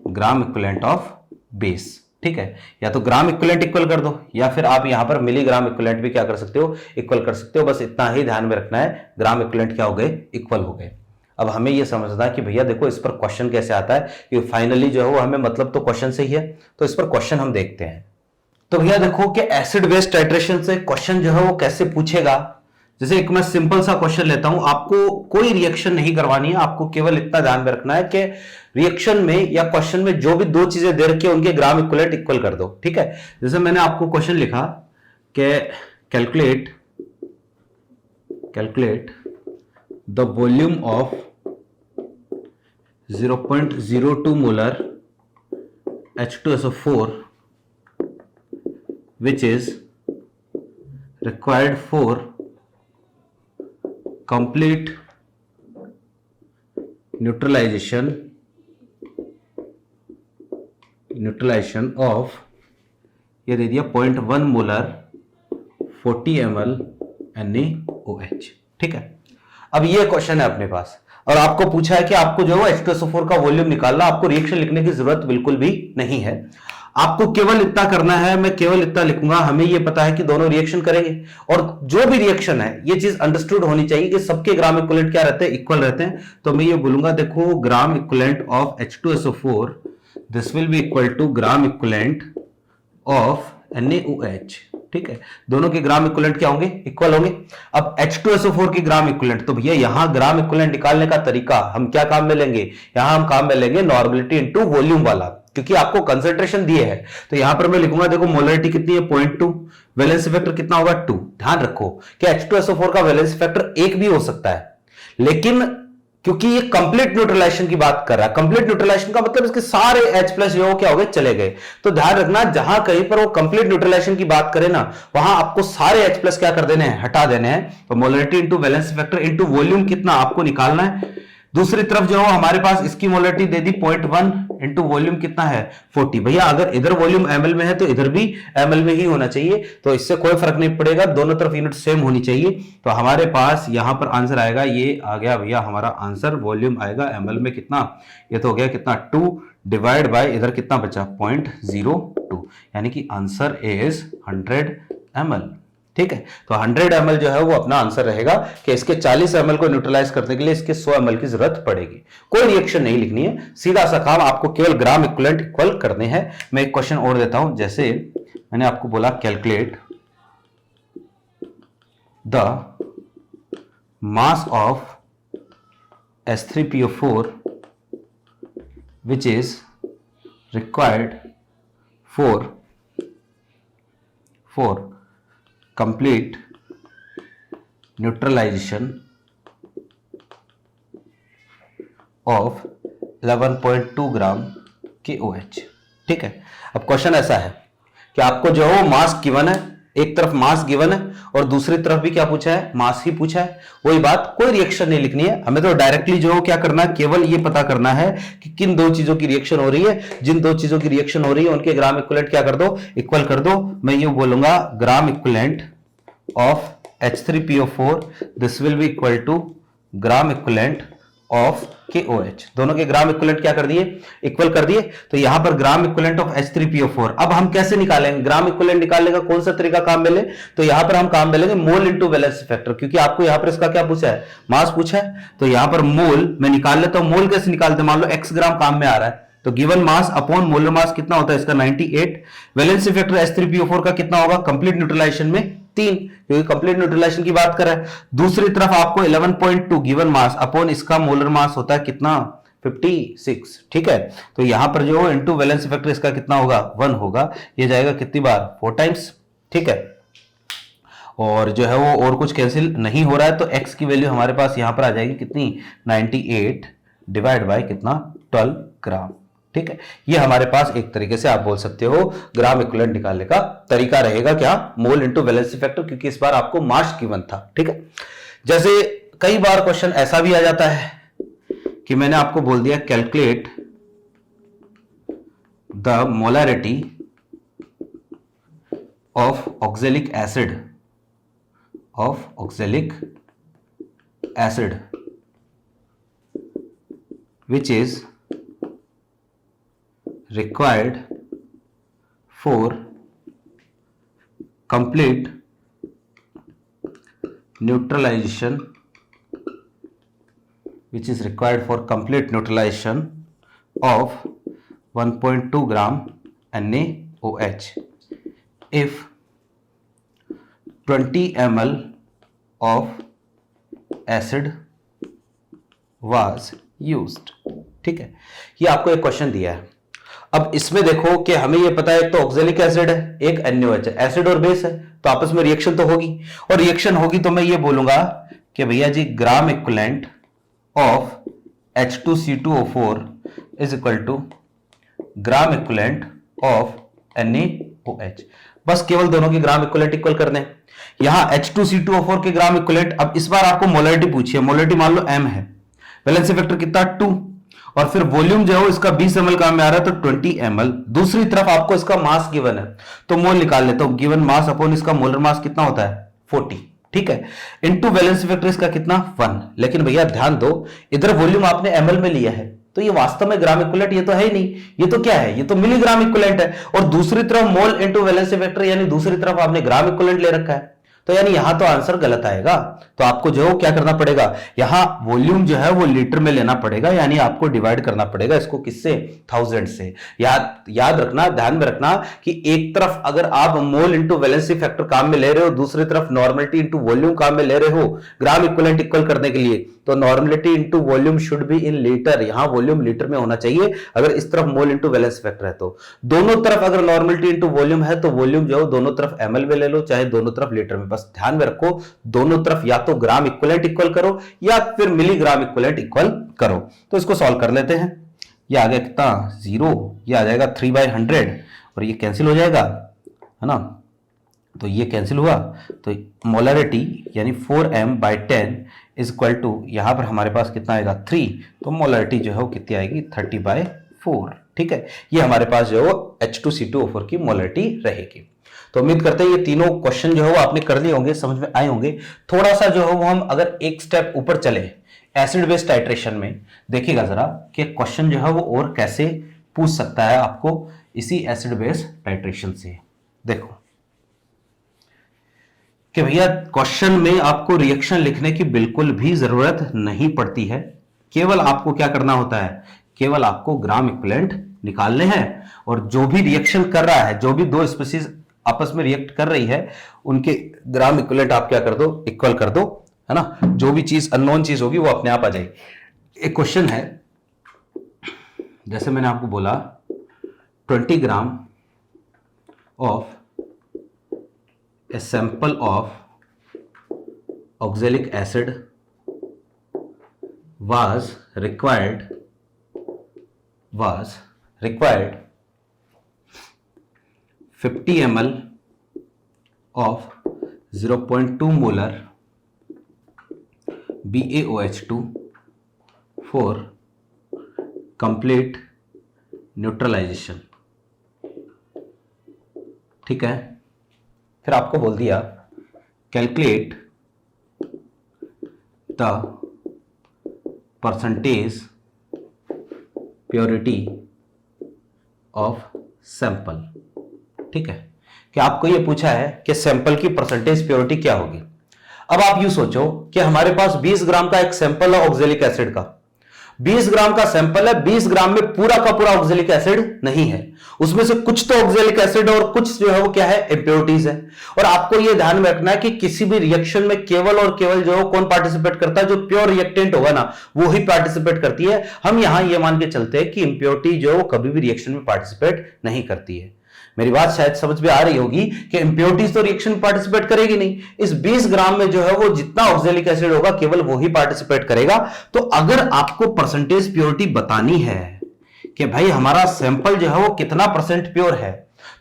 gram equivalent of base, ठीक है। या तो ग्राम इक्विवेलेंट इक्वल कर दो, या फिर आप यहां पर मिलीग्राम इक्विवेलेंट भी क्या कर सकते हो, इक्वल कर सकते हो। बस इतना ही ध्यान में रखना है, ग्राम इक्विवेलेंट क्या हो गए, इक्वल हो गए। अब हमें यह समझना है कि भैया देखो इस पर क्वेश्चन कैसे आता है, कि फाइनली जो है वो हमें मतलब तो क्वेश्चन से ही है, तो इस पर क्वेश्चन हम देखते हैं। तो भैया देखो कि एसिड बेस टाइट्रेशन से क्वेश्चन जो है वो कैसे पूछेगा। जैसे एक मैं सिंपल सा क्वेश्चन लेता हूं, आपको कोई रिएक्शन नहीं करवानी है, आपको केवल इतना ध्यान में रखना है कि रिएक्शन में या क्वेश्चन में जो भी दो चीजें दे रखी है उनके ग्राम इक्विवेलेंट इक्वल कर दो, ठीक है। जैसे मैंने आपको क्वेश्चन लिखा कि calculate the volume of 0.02 molar H2SO4 which is required for complete neutralization of, ये दे दिया 0.1 मोलर 40 ml NaOH, ठीक है। अब ये क्वेश्चन है अपने पास, और आपको पूछा है कि आपको जो है H2SO4 का वॉल्यूम निकालना, आपको रिएक्शन लिखने की जरूरत बिल्कुल भी नहीं है। आपको केवल इतना करना है, मैं केवल इतना लिखूंगा, हमें यह पता है कि दोनों रिएक्शन करेंगे, और जो भी रिएक्शन है ये चीज अंडरस्टूड होनी चाहिए कि सबके ग्राम इक्विवेलेंट क्या रहते हैं, इक्वल रहते हैं। तो मैं ये बोलूंगा, देखो gram equivalent of H2SO4 this will be equal to gram equivalent of NaOH, ठीक है। दोनों के ग्राम इक्विवेलेंट क्या होंगे, इक्वल होंगे। अब H2SO4 की ग्राम इक्विवेलेंट, तो भैया यहां ग्राम इक्विवेलेंट निकालने का तरीका हम क्या काम में लेंगे, यहां हम काम में लेंगे नॉर्मलिटी इनटू वॉल्यूम वाला, क्योंकि आपको कंसंट्रेशन दिए है। तो यहां पर मैं लिखूंगा, देखो मोलरिटी कितनी है 0.2, वैलेंसी फैक्टर कितना होगा 2। ध्यान रखो कि H2SO4 का वैलेंसी फैक्टर 1 भी हो सकता है, लेकिन क्योंकि ये कंप्लीट न्यूट्रलाइजेशन की बात कर रहा है। कंप्लीट न्यूट्रलाइजेशन का मतलब इसके सारे H+ जो क्या हो गए, चले गए। तो ध्यान रखना, जहां कहीं पर वो कंप्लीट न्यूट्रलाइजेशन की बात करें ना, वहां आपको सारे H+ क्या कर देने हैं, हटा देने हैं। तो molarity into valency factor into volume कितना आपको निकालना है। दूसरी तरफ जो हमारे पास इसकी मोलरिटी दे दी 0.1 इंटू वॉल्यूम कितना है 40। भैया अगर इधर वॉल्यूम ml में है तो इधर भी ml में ही होना चाहिए, तो इससे कोई फर्क नहीं पड़ेगा, दोनों तरफ यूनिट सेम होनी चाहिए। तो हमारे पास यहां पर आंसर आएगा, ये आ गया भैया हमारा आंसर, वॉल्यूम आएगा ml में कितना, ये तो हो गया कितना 2 डिवाइड बाय इधर कितना बचा 0.02, यानी कि आंसर इज 100 ml। ठीक है, तो 100 ml जो है वो अपना आंसर रहेगा कि इसके 40 ml को न्यूट्रलाइज करने के लिए इसके 100 ml की जरूरत पड़ेगी। कोई रिएक्शन नहीं लिखनी है, सीधा सा काम, आपको केवल ग्राम इक्विवेलेंट इक्वल करने हैं। मैं एक क्वेश्चन और देता हूं, जैसे मैंने आपको बोला calculate the mass of H3PO4 which is required for complete neutralization of 11.2 gram KOH। ठीक है, अब क्वेश्चन ऐसा है कि आपको जो है वो मास गिवन है, एक तरफ मास गिवन है और दूसरी तरफ भी क्या पूछा है, मास ही पूछा है। वही बात, कोई रिएक्शन नहीं लिखनी है हमें, तो डायरेक्टली जो क्या करना है, केवल ये पता करना है कि किन दो चीजों की रिएक्शन हो रही है। जिन दो चीजों की रिएक्शन हो रही है उनके ग्राम इक्विवेलेंट क्या कर दो, इक्वल कर दो। मैं ये बोलूंगा gram equivalent of H3PO4 this will be equal to gram equivalent of KOH। दोनों के ग्राम इक्विवेलेंट क्या कर दिए, इक्वल कर दिए। तो यहां पर ग्राम इक्विवेलेंट ऑफ H3PO4, अब हम कैसे निकालेंगे ग्राम इक्विवेलेंट निकालने का, कौन सा तरीका काम मिले, तो यहां पर हम काम मिलेंगे मोल इंटू वैलेंसी फैक्टर, क्योंकि आपको यहां पर इसका क्या पूछा है, मास पूछा है। तो यहां पर मोल मैं निकाल लेता हूं, मोल कैसे निकालते, मान लो x ग्राम काम में आ रहा है, तो given mass upon molar mass कितना होता है इसका 98। वैलेंसी फैक्टर H3PO4 का कितना होगा, कंप्लीट न्यूट्रलाइजेशन में 3, क्योंकि कंप्लीट न्यूट्रलाइजेशन की बात कर रहा है। दूसरी तरफ आपको 11.2 गिवन मास अपॉन इसका मोलर मास होता है कितना 56। ठीक है, तो यहां पर जो इनटू वैलेंसी फैक्टर इसका कितना होगा 1 होगा, ये जाएगा कितनी बार 4 टाइम्स। ठीक है, और जो है वो और कुछ कैंसिल नहीं हो रहा है, तो x की वैल्यू हमारे पास यहां पर आ जाएगी कितनी 98 डिवाइड बाय कितना 12 ग्राम। ठीक है, ये हमारे पास एक तरीके से आप बोल सकते हो ग्राम इक्विवेलेंट निकालने का तरीका रहेगा, क्या मोल इंटू वैलेंसी फैक्टर, क्योंकि इस बार आपको मास गिवन था। ठीक है, जैसे कई बार क्वेश्चन ऐसा भी आ जाता है कि मैंने आपको बोल दिया calculate the molarity of oxalic acid which is required for complete neutralization of 1.2 gram NaOH if 20 ml of acid was used। ठीक है, ये आपको एक क्वेश्चन दिया है। अब इसमें देखो कि हमें ये पता है एक तो ऑक्सैलिक एसिड है, एक NaOH है, एसिड और बेस है, तो आपस में रिएक्शन तो होगी, और रिएक्शन होगी तो मैं ये बोलूंगा कि भैया जी gram equivalent of H2C2O4 is equal to gram equivalent of NaOH। बस केवल दोनों के ग्राम इक्विवेलेंट इक्वल कर दें। यहां H2C2O4 के ग्राम इक्विवेलेंट, अब इस बार आपको मोलरिटी पूछी है, मोलरिटी मान लो m है, वैलेंसी फैक्टर कितना 2, और फिर वॉल्यूम जो है इसका 20 ml काम में आ रहा है तो 20 ml। दूसरी तरफ आपको इसका मास गिवन है, तो मोल निकाल लेता हूं, गिवन मास अपॉन इसका मोलर मास कितना होता है 40। ठीक है, इनटू वैलेंसी फैक्टर इसका कितना 1। लेकिन भैया ध्यान दो, इधर वॉल्यूम आपने ml में लिया है, तो ये वास्तव में ग्राम इक्विवेलेंट ये तो है ही नहीं, ये तो क्या है, ये तो मिलीग्राम इक्विवेलेंट है। और दूसरी तरफ मोल इनटू वैलेंसी फैक्टर, यानी दूसरी तरफ आपने ग्राम इक्विवेलेंट ले रखा है, तो यानी यहां तो आंसर गलत आएगा। तो आपको जो क्या करना पड़ेगा, यहां वॉल्यूम जो है वो लीटर में लेना पड़ेगा, यानी आपको डिवाइड करना पड़ेगा इसको किससे 1000 से। याद रखना, ध्यान में रखना कि एक तरफ अगर आप मोल इंटू वैलेंसी फैक्टर काम में ले रहे हो, दूसरी तरफ नॉर्मलिटी इंटू वॉल्यूम काम में ले रहे हो ग्राम इक्विवेलेंट इक्वल करने के लिए, तो normality into volume should be in litre, यहां वॉल्यूम लीटर में होना चाहिए। अगर इस तरफ मोल इंटू वैलेंसी फैक्टर है तो दोनों तरफ अगर नॉर्मलिटी इंटू वॉल्यूम है तो वॉल्यूम जो है दोनों तरफ ml में ले लो, चाहे दोनों तरफ लीटर में, बस ध्यान में रखो दोनों तरफ या तो ग्राम इक्विवेलेंट इक्वल करो या फिर मिलीग्राम इक्विवेलेंट इक्वल करो। तो इसको सॉल्व कर लेते हैं। ये आ गया कितना 0, ये आ जाएगा 3/100 और ये कैंसिल हो जाएगा, है ना। तो ये कैंसिल हुआ, तो मोलरिटी यानी 4m/10 इज इक्वल टू, यहां पर हमारे पास कितना आएगा 3, तो मोलरिटी जो है वो कितनी आएगी 30/4। ठीक है, ये हमारे पास जो है वो H2C2O4 की मोलरिटी रहेगी। तो उम्मीद करते हैं ये तीनों क्वेश्चन जो है वो आपने कर लिए होंगे, समझ में आए होंगे। थोड़ा सा जो है वो हम अगर एक स्टेप ऊपर चले एसिड बेस टाइट्रेशन में, देखिएगा जरा कि क्वेश्चन जो है वो और कैसे पूछ सकता है आपको इसी एसिड बेस टाइट्रेशन से। देखो कि भैया क्वेश्चन में आपको रिएक्शन लिखने की बिल्कुल भी जरूरत नहीं पड़ती है, केवल आपको क्या करना होता है, केवल आपको ग्राम इक्विवेलेंट निकालने हैं और जो भी रिएक्शन कर रहा है, जो भी दो स्पीशीज आपस में रिएक्ट कर रही है उनके ग्राम इक्विवेलेंट आप क्या कर दो, इक्वल कर दो, है ना। जो भी चीज अननोन चीज होगी वो अपने आप आ जाएगी। एक क्वेश्चन है, जैसे मैंने आपको बोला 20 gram of a sample of oxalic acid was required 50 ml of 0.2 molar BaOH2 for complete neutralization। ठीक है, फिर आपको बोल दिया calculate the percentage purity of sample. ठीक है, कि आपको ये पूछा है कि सैंपल की परसेंटेज प्योरिटी क्या होगी। अब आप यूं सोचो कि हमारे पास 20 ग्राम का एक सैंपल है ऑक्जेलिक एसिड का, 20 ग्राम का सैंपल है, 20 ग्राम में पूरा का पूरा ऑक्जेलिक एसिड नहीं है, उसमें से कुछ तो ऑक्जेलिक एसिड और कुछ जो है वो क्या है, इंप्योरिटीज है। और आपको ये ध्यान में रखना है कि किसी भी रिएक्शन में केवल और केवल जो है कौन पार्टिसिपेट करता है, जो प्योर रिएक्टेंट होगा ना वो ही पार्टिसिपेट करती है। हम यहां ये मान के चलते हैं कि इंप्योरिटी जो है वो कभी भी रिएक्शन में पार्टिसिपेट नहीं करती है। मेरी बात शायद समझ में आ रही होगी कि इंप्योरिटीज तो रिएक्शन में पार्टिसिपेट करेगी नहीं। इस 20 ग्राम में जो है वो जितना ऑक्जेलिक एसिड होगा केवल वो ही पार्टिसिपेट करेगा। तो अगर आपको परसेंटेज प्योरिटी बतानी है कि भाई हमारा सैंपल जो है वो कितना परसेंट प्योर है,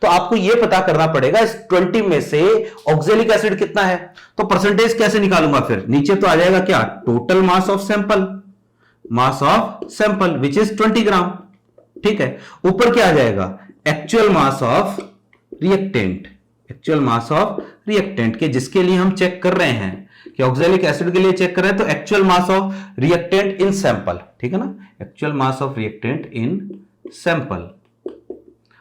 तो आपको यह पता करना पड़ेगा इस 20 में से ऑक्जेलिक एसिड कितना है। तो परसेंटेज कैसे निकालूंगा, फिर नीचे तो आ जाएगा क्या, total mass of sample which is 20 ग्राम। ठीक है, ऊपर क्या आ जाएगा, एक्चुअल मास ऑफ रिएक्टेंट के जिसके लिए हम चेक कर रहे हैं कि ऑक्जेलिक एसिड के लिए चेक कर रहे हैं, तो actual mass of reactant in sample. ठीक है ना, actual mass of reactant in sample,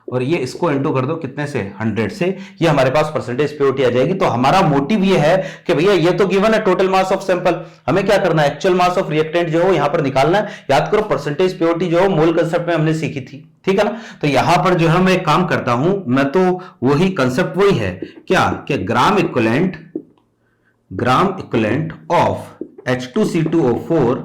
और ये इसको इनटू कर दो कितने से, 100 से, ये हमारे पास परसेंटेज प्योरिटी आ जाएगी। तो हमारा मोटिव ये है कि भैया ये तो गिवन है टोटल मास ऑफ सैंपल, हमें क्या करना है, एक्चुअल मास ऑफ रिएक्टेंट जो है यहां पर निकालना है। याद करो परसेंटेज प्योरिटी जो मोल कंसेप्ट में हमने सीखी थी, ठीक है ना। तो यहां पर जो है मैं एक काम करता हूं, मैं तो वही कंसेप्ट वही है क्या, कि gram equivalent of H2C2O4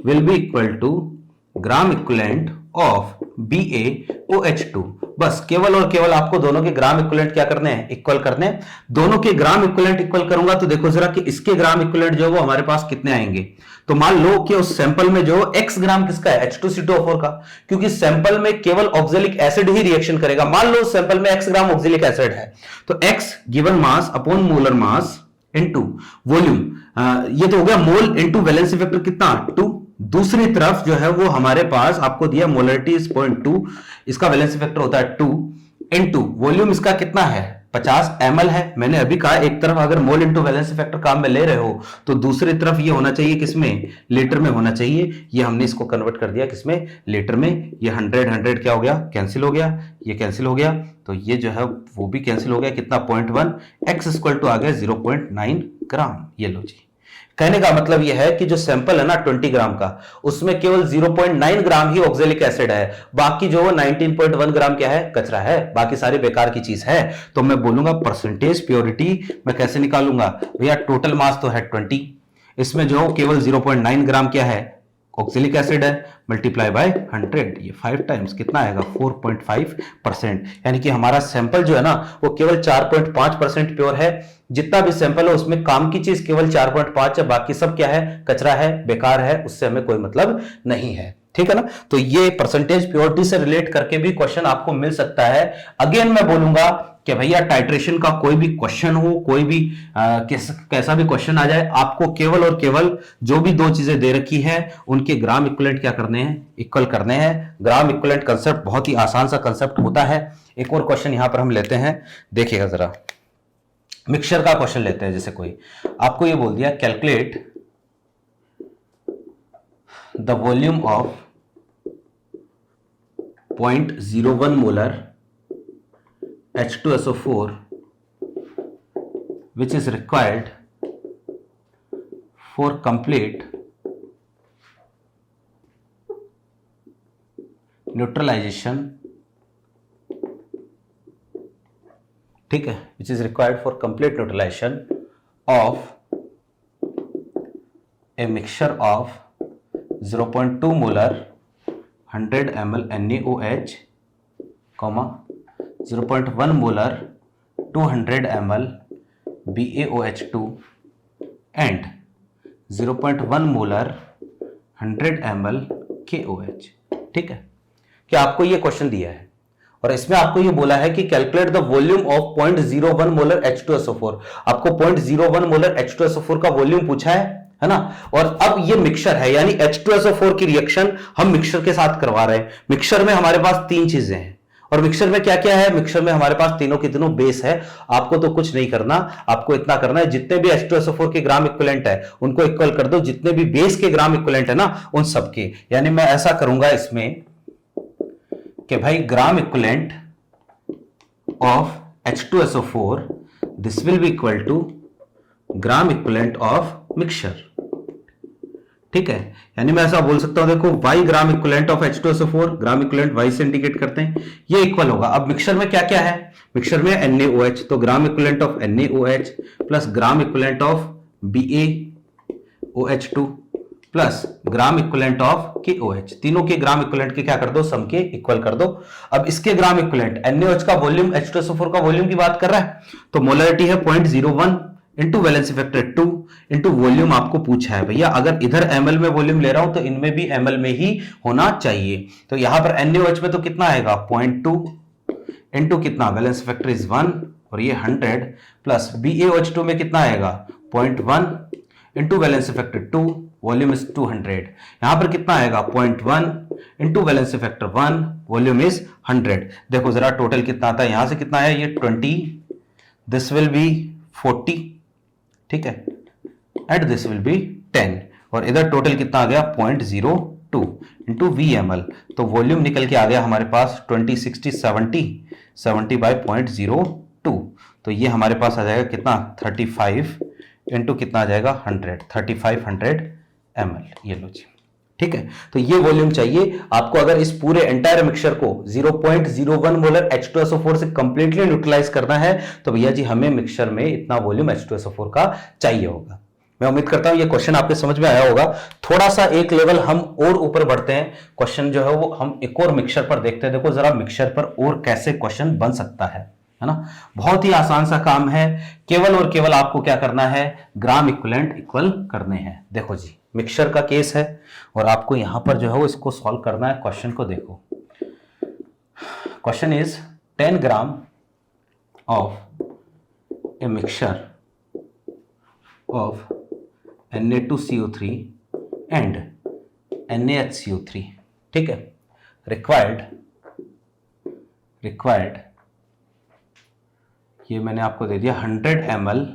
will be equal to gram equivalent of BaOH2। बस केवल और केवल आपको दोनों के ग्राम इक्विवेलेंट क्या करने हैं, इक्वल करने हैं। दोनों के ग्राम इक्विवेलेंट इक्वल करूंगा तो देखो जरा कि इसके ग्राम इक्विवेलेंट जो है वो हमारे पास कितने आएंगे। तो मान लो कि उस सैंपल में जो x ग्राम किसका है, H2C2O4 का, क्योंकि सैंपल में केवल ऑक्जेलिक एसिड ही रिएक्शन करेगा। मान लो सैंपल में x ग्राम ऑक्जेलिक एसिड है, तो x given mass upon molar mass into volume, ये तो हो गया मोल इनटू वैलेंसी फैक्टर कितना 2। दूसरी तरफ जो है वो हमारे पास आपको दिया मोलरिटी इज 0.2, इसका वैलेंसी फैक्टर होता है 2 इनटू वॉल्यूम इसका कितना है 50 ml है। मैंने अभी कहा एक तरफ अगर मोल इनटू वैलेंसी फैक्टर काम में ले रहे हो तो दूसरी तरफ ये होना चाहिए किसमें, लीटर में होना चाहिए। ये हमने इसको कन्वर्ट कर दिया किसमें, लीटर में। ये 100 क्या हो गया, कैंसिल हो गया, ये कैंसिल हो गया, तो ये जो है वो भी कैंसिल हो गया, कितना 0.1, x इक्वल टू आ गया 0.9 ग्राम। ये लो जी, कहने का मतलब यह है कि जो सैंपल है ना 20 ग्राम का, उसमें केवल 0.9 ग्राम ही ऑक्जेलिक एसिड है, बाकी जो 19.1 ग्राम क्या है, कचरा है, बाकी सारी बेकार की चीज है। तो मैं बोलूंगा परसेंटेज प्योरिटी मैं कैसे निकालूंगा भैया, टोटल मास तो है 20, इसमें जो केवल 0.9 ग्राम क्या है ऑक्जेलिक एसिड है, मल्टीप्लाई बाय 100, ये 5 टाइम्स कितना आएगा 4.5%। यानी कि हमारा सैंपल जो है ना वो केवल 4.5% प्योर है। जितना भी सैंपल है उसमें काम की चीज केवल 4.5 है, बाकी सब क्या है, कचरा है, बेकार है, उससे हमें कोई मतलब नहीं है। ठीक है ना। तो ये परसेंटेज प्योरिटी से रिलेट करके भी क्वेश्चन आपको मिल सकता है। अगेन मैं बोलूंगा कि भैया टाइट्रेशन का कोई भी क्वेश्चन हो, कोई भी कैसा भी क्वेश्चन आ जाए, आपको केवल और केवल जो भी दो चीजें दे रखी है उनके ग्राम इक्विवेलेंट क्या करने हैं, इक्वल करने हैं। ग्राम इक्विवेलेंट कंसेप्ट बहुत ही आसान सा कंसेप्ट होता है। एक और क्वेश्चन यहां पर हम लेते हैं, देखिएगा जरा, मिक्सचर का क्वेश्चन लेते हैं। जैसे कोई आपको ये बोल दिया calculate the volume of 0.01 molar H2SO4 which is required for complete neutralization, ठीक है, which is required for complete neutralization of a mixture of 0.2 molar 100 ml NaOH, 0.1 molar 200 ml BaOH2 and 0.1 molar 100 ml KOH। ठीक है, क्या आपको ये question दिया है और इसमें आपको ये बोला है कि calculate the volume of 0.01 molar H2SO4। आपको 0.01 मोलर H2SO4 का वॉल्यूम पूछा है ना। और अब ये मिक्सचर है, यानी H2SO4 की रिएक्शन हम मिक्सचर के साथ करवा रहे हैं। मिक्सचर में हमारे पास तीन चीजें हैं और मिक्सचर में क्या क्या है, मिक्सचर में हमारे पास तीनों के तीनों बेस है। आपको तो कुछ नहीं करना, आपको इतना करना है जितने भी H2SO4 के ग्राम इक्विवेलेंट है उनको इक्वल कर दो जितने भी बेस के ग्राम इक्विवेलेंट है ना उन सबके। यानी मैं ऐसा करूंगा इसमें कि भाई gram equivalent of H2SO4 this will be equal to gram equivalent of mixture. ठीक है, यानी मैं ऐसा बोल सकता हूं, देखो y gram equivalent of H2SO4, gram equivalent y से इंडिकेट करते हैं, ये इक्वल होगा। अब मिक्सचर में क्या क्या है, मिक्सचर में NaOH, तो ग्राम equivalent of NaOH plus gram equivalent of BaOH2 plus gram equivalent of KOH, तीनों के ग्राम इक्विवेलेंट के क्या कर दो, सम के इक्वल कर दो। अब इसके ग्राम इक्विवेलेंट NaOH का वॉल्यूम H2SO4 का वॉल्यूम की बात कर रहा है, तो मोलरिटी है 0.01 into valency factor 2 into volume आपको पूछा है। भैया अगर इधर ml में वॉल्यूम ले रहा हूं तो इनमें भी ml में ही होना चाहिए। तो यहां पर NaOH में तो कितना आएगा 0.2 इंटू कितना, वैलेंसी फैक्टर इज 1 और ये 100 प्लस BaOH2 में कितना आएगा 0.1 into valency factor 2, volume is 200। यहां पर कितना आएगा 0.1 into valency factor 1, volume is 100। देखो जरा टोटल कितना आता है, यहां से कितना है ये 20, दिस विल बी 40, ठीक है, एंड दिस विल बी 10 और इधर टोटल कितना आ गया 0.02 इंटू VmL। तो वॉल्यूम निकल के आ गया हमारे पास 20 60 70 बाय 0.02। तो ये हमारे पास आ जाएगा कितना 35 इंटू कितना आ जाएगा 100, 3500 ml। ये लो जी, ठीक है। तो ये वॉल्यूम चाहिए आपको अगर इस पूरे एंटायर मिक्सचर को 0.01 मोलर H2SO4 से कंप्लीटली न्यूट्रलाइज करना है तो भैया जी हमें मिक्सचर में इतना वॉल्यूम H2SO4 का चाहिए होगा। मैं उम्मीद करता हूं ये क्वेश्चन आपके समझ में आया होगा। थोड़ा सा एक लेवल हम और ऊपर बढ़ते हैं, क्वेश्चन जो है वो हम एक और मिक्सचर पर देखते हैं। देखो जरा मिक्सचर पर और कैसे क्वेश्चन बन सकता है ना। बहुत ही आसान सा काम है, केवल और केवल आपको क्या करना है, ग्राम इक्विवेलेंट इक्वल करने हैं। देखो जी मिक्सचर का केस है और आपको यहां पर जो है वो इसको सॉल्व करना है। क्वेश्चन को देखो, question is 10 gram of a mixture of Na2CO3 and NaHCO3, ठीक है, रिक्वायर्ड ये मैंने आपको दे दिया 100 ml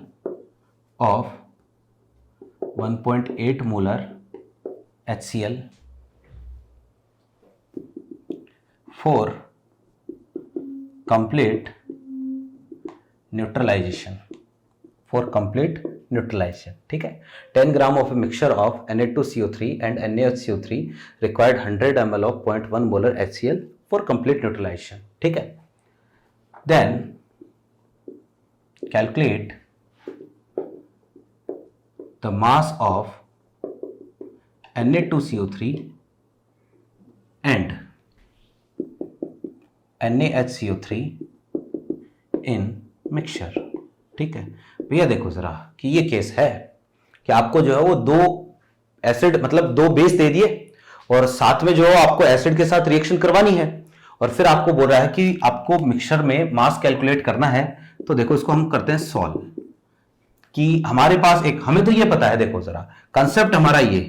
of 1.8 molar HCl for complete neutralisation, ठीक है। 10 gram of a mixture of Na2CO3 and NaHCO3 required 100 ml of 0.1 molar HCl for complete neutralisation, ठीक है। Then calculate the mass of Na2CO3 and NaHCO3 in mixture. ठीक है भैया, देखो जरा कि ये केस है कि आपको जो है वो दो एसिड मतलब दो बेस दे दिए और साथ में जो है आपको एसिड के साथ रिएक्शन करवानी है, और फिर आपको बोल रहा है कि आपको मिक्सचर में मास कैलकुलेट करना है। तो देखो इसको हम करते हैं सॉल्व, कि हमारे पास एक, हमें तो ये पता है, देखो जरा कंसेप्ट हमारा ये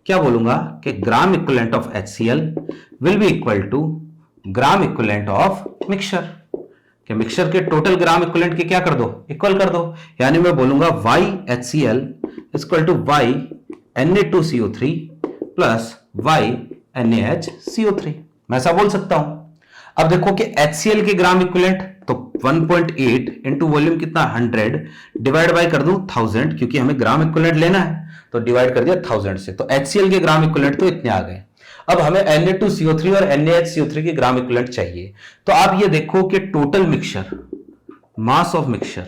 क्या बोलूंगा कि gram equivalent of HCl will be equal to gram equivalent of mixture, कि मिक्सचर के टोटल ग्राम इक्विवेलेंट के क्या कर दो, इक्वल कर दो। यानी मैं बोलूंगा YHCl equal to Y Na2CO3 plus Y NaHCO3, मैं ऐसा बोल सकता हूं। अब देखो कि HCl के ग्राम इक्विवेलेंट तो 1.8 इंटू वॉल्यूम कितना 100 डिवाइड बाय कर दूं 1000, क्योंकि हमें ग्राम इक्विवेलेंट लेना है तो डिवाइड कर दिया 1000 से, तो HCl के ग्राम इक्विवेलेंट तो इतने आ गए। अब हमें Na2CO3 और NaHCO3 के ग्राम इक्विवेलेंट चाहिए। तो आप ये देखो कि total mixture mass of mixture,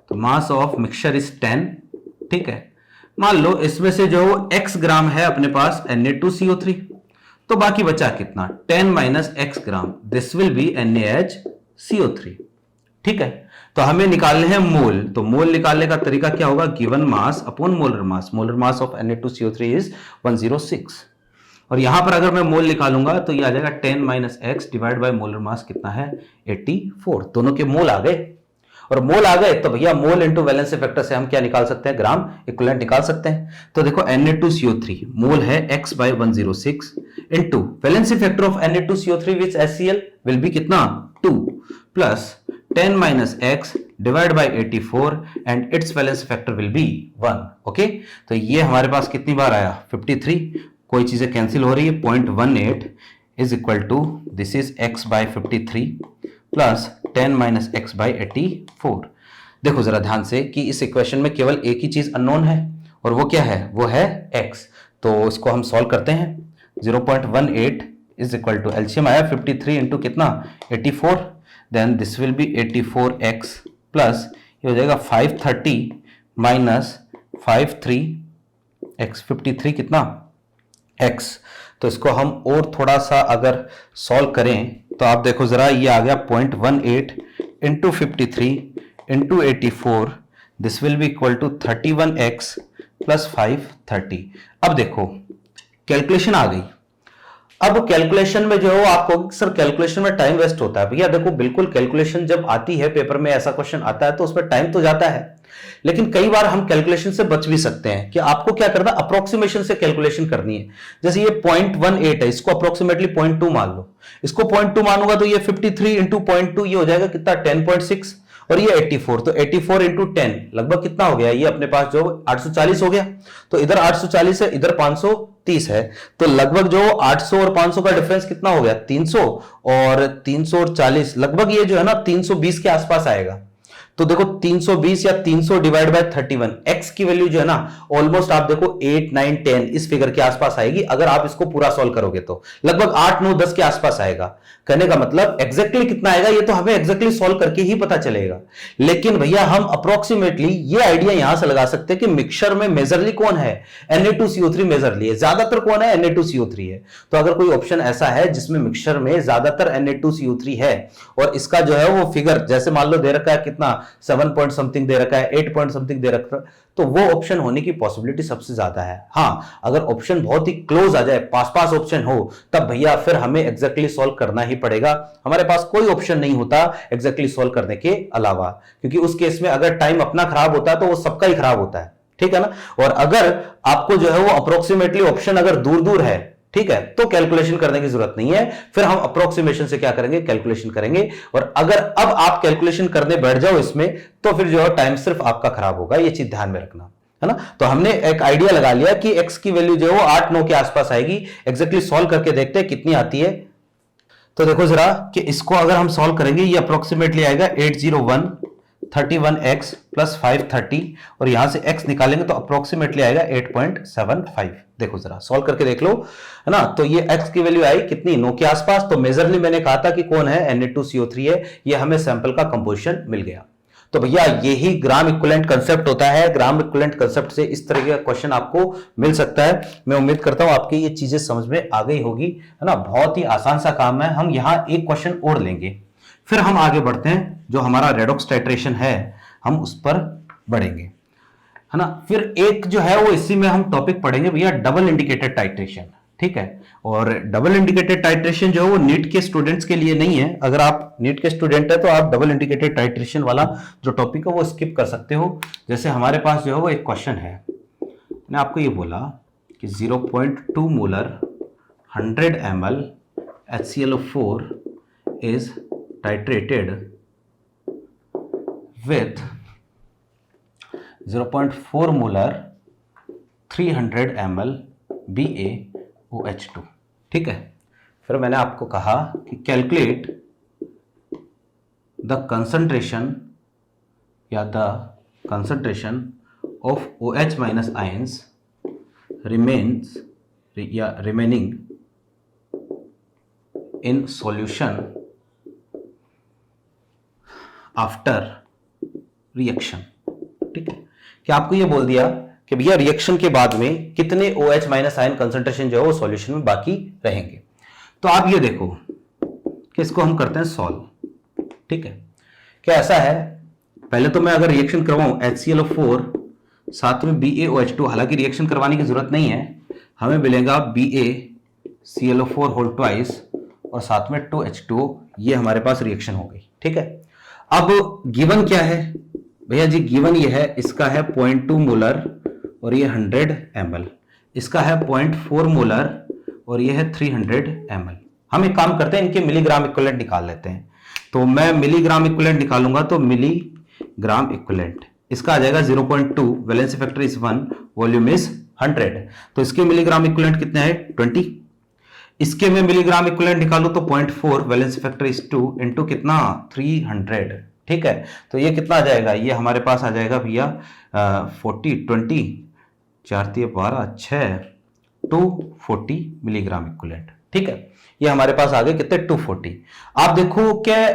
तो मास ऑफ मिक्सचर इज 10। ठीक है, मान लो इसमें से जो x ग्राम है अपने पास Na2CO3, तो बाकी बचा कितना 10 minus x gram, this will B NaHCO3। ठीक है, तो हमें निकालने हैं मोल, तो मोल निकालने का तरीका क्या होगा, given mass upon molar mass. Molar mass of Na2CO3 is 106, और यहां पर अगर मैं मोल निकालूंगा तो ये आ जाएगा 10 minus x divide by molar mass कितना है 84। दोनों के मोल आ गए, और मोल आ गए तो भैया मोल इंटू वैलेंसी फैक्टर से हम क्या निकाल सकते हैं, ग्राम इक्विवेलेंट निकाल सकते हैं। तो देखो Na2CO3 मोल है x by 106 into valency factor of Na2CO3 which HCl will be कितना 2 plus 10 minus x divide by 84 and its valency factor will be 1। Okay, तो ये हमारे पास कितनी बार आया 53, कोई चीजें कैंसिल हो रही है, 0.18 is equal to this is x by 53 plus 10 minus x by 84। देखो जरा ध्यान से कि इस इक्वेशन में केवल एक ही चीज अननोन है, और वो क्या है, वो है x। तो इसको हम सॉल्व करते हैं। 0.18 इज इक्वल टू एलसीएम आया 53 इंटू कितना 84, then this will be 84x plus ये हो जाएगा 530 माइनस 53x, 53 कितना x। तो इसको हम और थोड़ा सा अगर सॉल्व करें तो आप देखो जरा ये आ गया 0.18 into 53 into 84, this will be equal to 31x plus 530। अब देखो कैलकुलेशन आ गई। अब कैलकुलेशन में जो है आप कहोगे सर कैलकुलेशन में टाइम वेस्ट होता है। भैया देखो बिल्कुल, कैलकुलेशन जब आती है पेपर में ऐसा क्वेश्चन आता है तो उसमें टाइम तो जाता है, लेकिन कई बार हम कैलकुलेशन से बच भी सकते हैं। कि आपको क्या करना, अप्रोक्सीमेशन से कैलकुलेशन करनी है। जैसे ये 0.18 है, इसको अप्रोक्सीमेटली 0.2 मान लो, इसको 0.2 मानूंगा तो ये 53 इंटू 0.2 ये हो जाएगा कितना 10.6, और ये 84, तो 84 इंटू 10 लगभग कितना हो गया, ये अपने पास जो 840 हो गया। तो इधर 840 है, इधर 530 है, तो लगभग जो 800 और 500 का डिफरेंस कितना हो गया 300, और 300 और 40 लगभग ये जो है ना 320 के आसपास आएगा। तो देखो 320 या 300 डिवाइड बाय 31, x की वैल्यू जो है ना ऑलमोस्ट आप देखो 8, 9, 10 इस फिगर के आसपास आएगी। अगर आप इसको पूरा सॉल्व करोगे तो लगभग 8, 9, 10 के आसपास आएगा। कहने का मतलब एग्जैक्टली कितना आएगा ये तो हमें एग्जैक्टली सॉल्व करके ही पता चलेगा, लेकिन भैया हम अप्रोक्सीमेटली ये आइडिया यहां से लगा सकते हैं कि मिक्सचर में मेजरली कौन है, Na2CO3 मेजरली है, ज्यादातर कौन है Na2CO3 है। तो अगर कोई ऑप्शन ऐसा है जिसमें मिक्सचर में ज्यादातर Na2CO3 है और इसका जो है वो फिगर जैसे मान लो दे रखा है कितना 7 पॉइंट समथिंग दे रखा है, 8 पॉइंट समथिंग दे रखा है, तो वो ऑप्शन होने की पॉसिबिलिटी सबसे ज्यादा है। हाँ, अगर ऑप्शन बहुत ही क्लोज आ जाए, पास पास ऑप्शन हो, तब भैया फिर हमें एग्जैक्टली सॉल्व करना ही पड़ेगा। हमारे पास कोई ऑप्शन नहीं होता एग्जैक्टली सॉल्व करने के अलावा, क्योंकि उस केस में अगर टाइम अपना खराब होता है तो वो सबका ही खराब होता है। ठीक है ना। और अगर आपको जो है वो अप्रोक्सीमेटली ऑप्शन अगर दूर दूर है, ठीक है, तो कैलकुलेशन करने की जरूरत नहीं है, फिर हम अप्रोक्सीमेशन से क्या करेंगे, कैलकुलेशन करेंगे। और अगर अब आप कैलकुलेशन करने बैठ जाओ इसमें, तो फिर जो है टाइम सिर्फ आपका खराब होगा, ये चीज ध्यान में रखना है ना। तो हमने एक आइडिया लगा लिया कि x की वैल्यू जो है वो 8, 9 के आसपास आएगी। एग्जैक्टली सॉल्व करके देखते हैं कितनी आती है। तो देखो जरा कि इसको अगर हम सॉल्व करेंगे, ये अप्रोक्सीमेटली आएगा 801 31x प्लस 530, और यहां से x निकालेंगे तो अप्रोक्सीमेटली आएगा 8.75। देखो जरा सॉल्व करके देख लो, है ना। तो ये x की वैल्यू आई कितनी 9 के आसपास। तो मेजरली मैंने कहा था कि कौन है, Na2CO3 है, ये हमें सैंपल का कंपोजिशन मिल गया। तो भैया यही ग्राम इक्विवेलेंट कंसेप्ट होता है। ग्राम इक्विवेलेंट कंसेप्ट से इस तरह का क्वेश्चन आपको मिल सकता है। मैं उम्मीद करता हूं आपकी ये चीजें समझ में आ गई होगी, है ना। बहुत ही आसान सा काम है। हम यहां एक क्वेश्चन और लेंगे, फिर हम आगे बढ़ते हैं। जो हमारा रेडॉक्स टाइट्रेशन है हम उस पर बढ़ेंगे, है ना। फिर एक जो है वो इसी में हम टॉपिक पढ़ेंगे भैया, डबल इंडिकेटेड टाइट्रेशन, ठीक है। और डबल इंडिकेटेड टाइट्रेशन जो है वो नीट के स्टूडेंट्स के लिए नहीं है। अगर आप नीट के स्टूडेंट है तो आप डबल इंडिकेटेड टाइट्रेशन वाला जो टॉपिक है वो स्किप कर सकते हो। जैसे हमारे पास जो है वो एक क्वेश्चन है, मैंने आपको ये बोला कि 0.2 molar 100 ml HClO4 is titrated with 0.4 molar 300 ml BaOH2, ठीक है। फिर मैंने आपको कहा कि कैलकुलेट द कंसंट्रेशन या the concentration of OH minus ions remains या remaining in solution after reaction, ठीक है। कि आपको ये बोल दिया कि भैया रिएक्शन के बाद में कितने OH माइनस आयन कंसंट्रेशन जो है वो सॉल्यूशन में बाकी रहेंगे। तो आप ये देखो कि इसको हम करते हैं सॉल्व, ठीक है। क्या ऐसा है, पहले तो मैं अगर रिएक्शन करवाऊं HClO4 साथ में BaOH2, हालांकि रिएक्शन करवाने की जरूरत नहीं है, हमें मिलेगा BaClO4 होल ट्वाइस और साथ में 2H2O, ये हमारे पास रिएक्शन हो गई, ठीक है। अब गिवन क्या है भैया जी, गिवन ये है, इसका है 0.2 मोलर और ये 100 ml, इसका है 0.4 मोलर और ये है 300 ml। हम एक काम करते हैं, इनके मिलीग्राम इक्विवेलेंट निकाल लेते हैं। तो मैं मिलीग्राम इक्विवेलेंट निकालूंगा तो मिलीग्राम इक्विवेलेंट इसका आ जाएगा 0.2, valency factor is 1, volume is 100, तो इसके मिलीग्राम इक्विवेलेंट कितने हैं 20। इसके में मिलीग्राम इक्विवेलेंट निकालू तो 0.4, वैलेंसी फैक्टर इज 2 इंटू कितना 300, ठीक है। तो ये कितना आ जाएगा, ये हमारे पास आ जाएगा भैया 40 20 4 3 12 6 240 मिलीग्राम इक्विवेलेंट, ठीक है। ये हमारे पास आ गए कितने 240। आप देखो क्या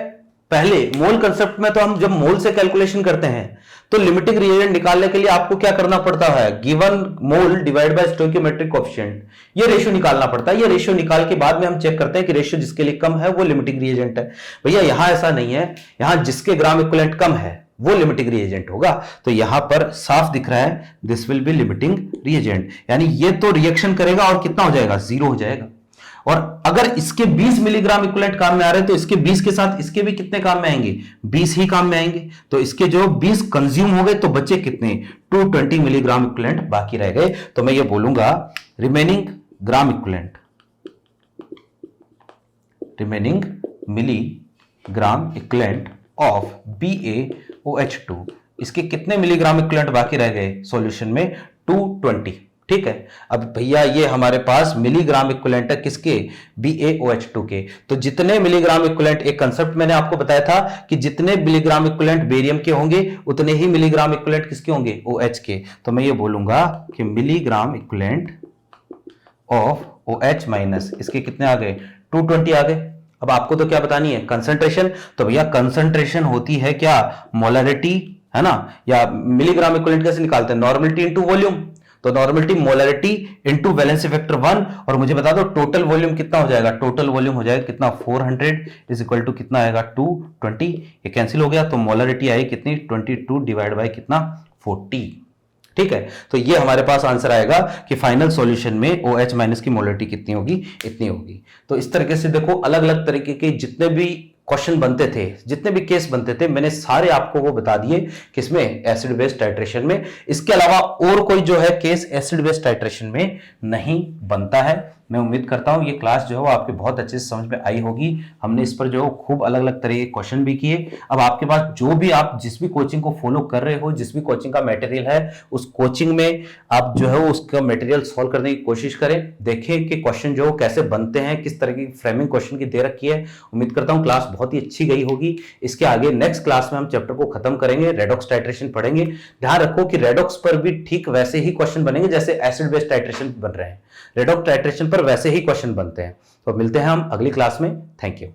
पहले मोल कंसेप्ट में तो हम जब मोल से कैलकुलेशन करते हैं तो लिमिटिंग रिएजेंट निकालने के लिए आपको क्या करना पड़ता है, given mole divide by stoichiometric coefficient, ये रेशियो निकालना पड़ता है। ये रेशियो निकाल के बाद में हम चेक करते हैं कि रेशियो जिसके लिए कम है वो लिमिटिंग रिएजेंट है। भैया यहां ऐसा नहीं है, यहां जिसके ग्राम इक्विवेलेंट कम है वो लिमिटिंग रिएजेंट होगा। तो यहां पर साफ दिख रहा है this will be limiting reagent, यानी ये तो रिएक्शन करेगा और कितना हो जाएगा 0 हो जाएगा। और अगर इसके 20 मिलीग्राम इक्विवेलेंट काम में आ रहे हैं तो इसके 20 के साथ इसके भी कितने काम में आएंगे 20 ही काम में आएंगे। तो इसके जो 20 कंज्यूम हो गए तो बचे कितने 220 मिलीग्राम इक्विवेलेंट बाकी रह गए। तो मैं ये बोलूंगा remaining gram equivalent, remaining milligram equivalent of BaOH2, इसके कितने मिलीग्राम इक्विवेलेंट बाकी रह गए सॉल्यूशन में 220, ठीक है। अब भैया ये हमारे पास मिलीग्राम इक्विवेलेंट है किसके BaOH2 के। तो जितने मिलीग्राम इक्विवेलेंट, एक कंसेप्ट मैंने आपको बताया था कि जितने मिलीग्राम इक्विवेलेंट बेरियम के होंगे उतने ही मिलीग्राम इक्विवेलेंट किसके होंगे OH के। तो मैं ये बोलूंगा कि milligram equivalent of OH minus इसके कितने आ गए 220 आ गए। अब आपको तो क्या बतानी है कंसंट्रेशन, तो भैया कंसंट्रेशन होती है क्या मोलैरिटी, है ना, या मिलीग्राम इक्विवेलेंट कैसे निकालते हैं नॉर्मलिटी इनटू वॉल्यूम। तो normality molarity into valency factor 1, और मुझे बता दो टोटल वॉल्यूम कितना हो जाएगा, टोटल वॉल्यूम हो जाएगा कितना 400 इज इक्वल टू कितना आएगा 220, ये कैंसिल हो गया तो मोलैरिटी आई कितनी 22 डिवाइड बाय कितना 40, ठीक है। तो ये हमारे पास आंसर आएगा कि फाइनल सॉल्यूशन में OH माइनस की मोलैरिटी कितनी होगी, इतनी होगी। तो इस तरीके से देखो अलग अलग तरीके के जितने भी क्वेश्चन बनते थे, जितने भी केस बनते थे, मैंने सारे आपको वो बता दिए किसमें एसिड बेस टाइट्रेशन में। इसके अलावा और कोई जो है केस एसिड बेस टाइट्रेशन में नहीं बनता है। मैं उम्मीद करता हूं ये क्लास जो है वो आपके बहुत अच्छे से समझ में आई होगी। हमने इस पर जो है खूब अलग अलग तरह के क्वेश्चन भी किए। अब आपके पास जो भी आप जिस भी कोचिंग को फॉलो कर रहे हो, जिस भी कोचिंग का मटेरियल है, उस कोचिंग में आप जो है उसका मटेरियल सॉल्व करने की कोशिश करें, देखें कि क्वेश्चन जो कैसे बनते हैं, किस तरह की फ्रेमिंग क्वेश्चन की दे रखी है। उम्मीद करता हूँ क्लास बहुत ही अच्छी गई होगी। इसके आगे नेक्स्ट क्लास में हम चैप्टर को खत्म करेंगे, रेडॉक्स टाइट्रेशन पढ़ेंगे। ध्यान रखो कि रेडॉक्स पर भी ठीक वैसे ही क्वेश्चन बनेंगे जैसे एसिड बेस टाइट्रेशन बन रहे हैं, रेडॉक्स टाइट्रेशन पर वैसे ही क्वेश्चन बनते हैं। तो मिलते हैं हम अगली क्लास में। Thank you.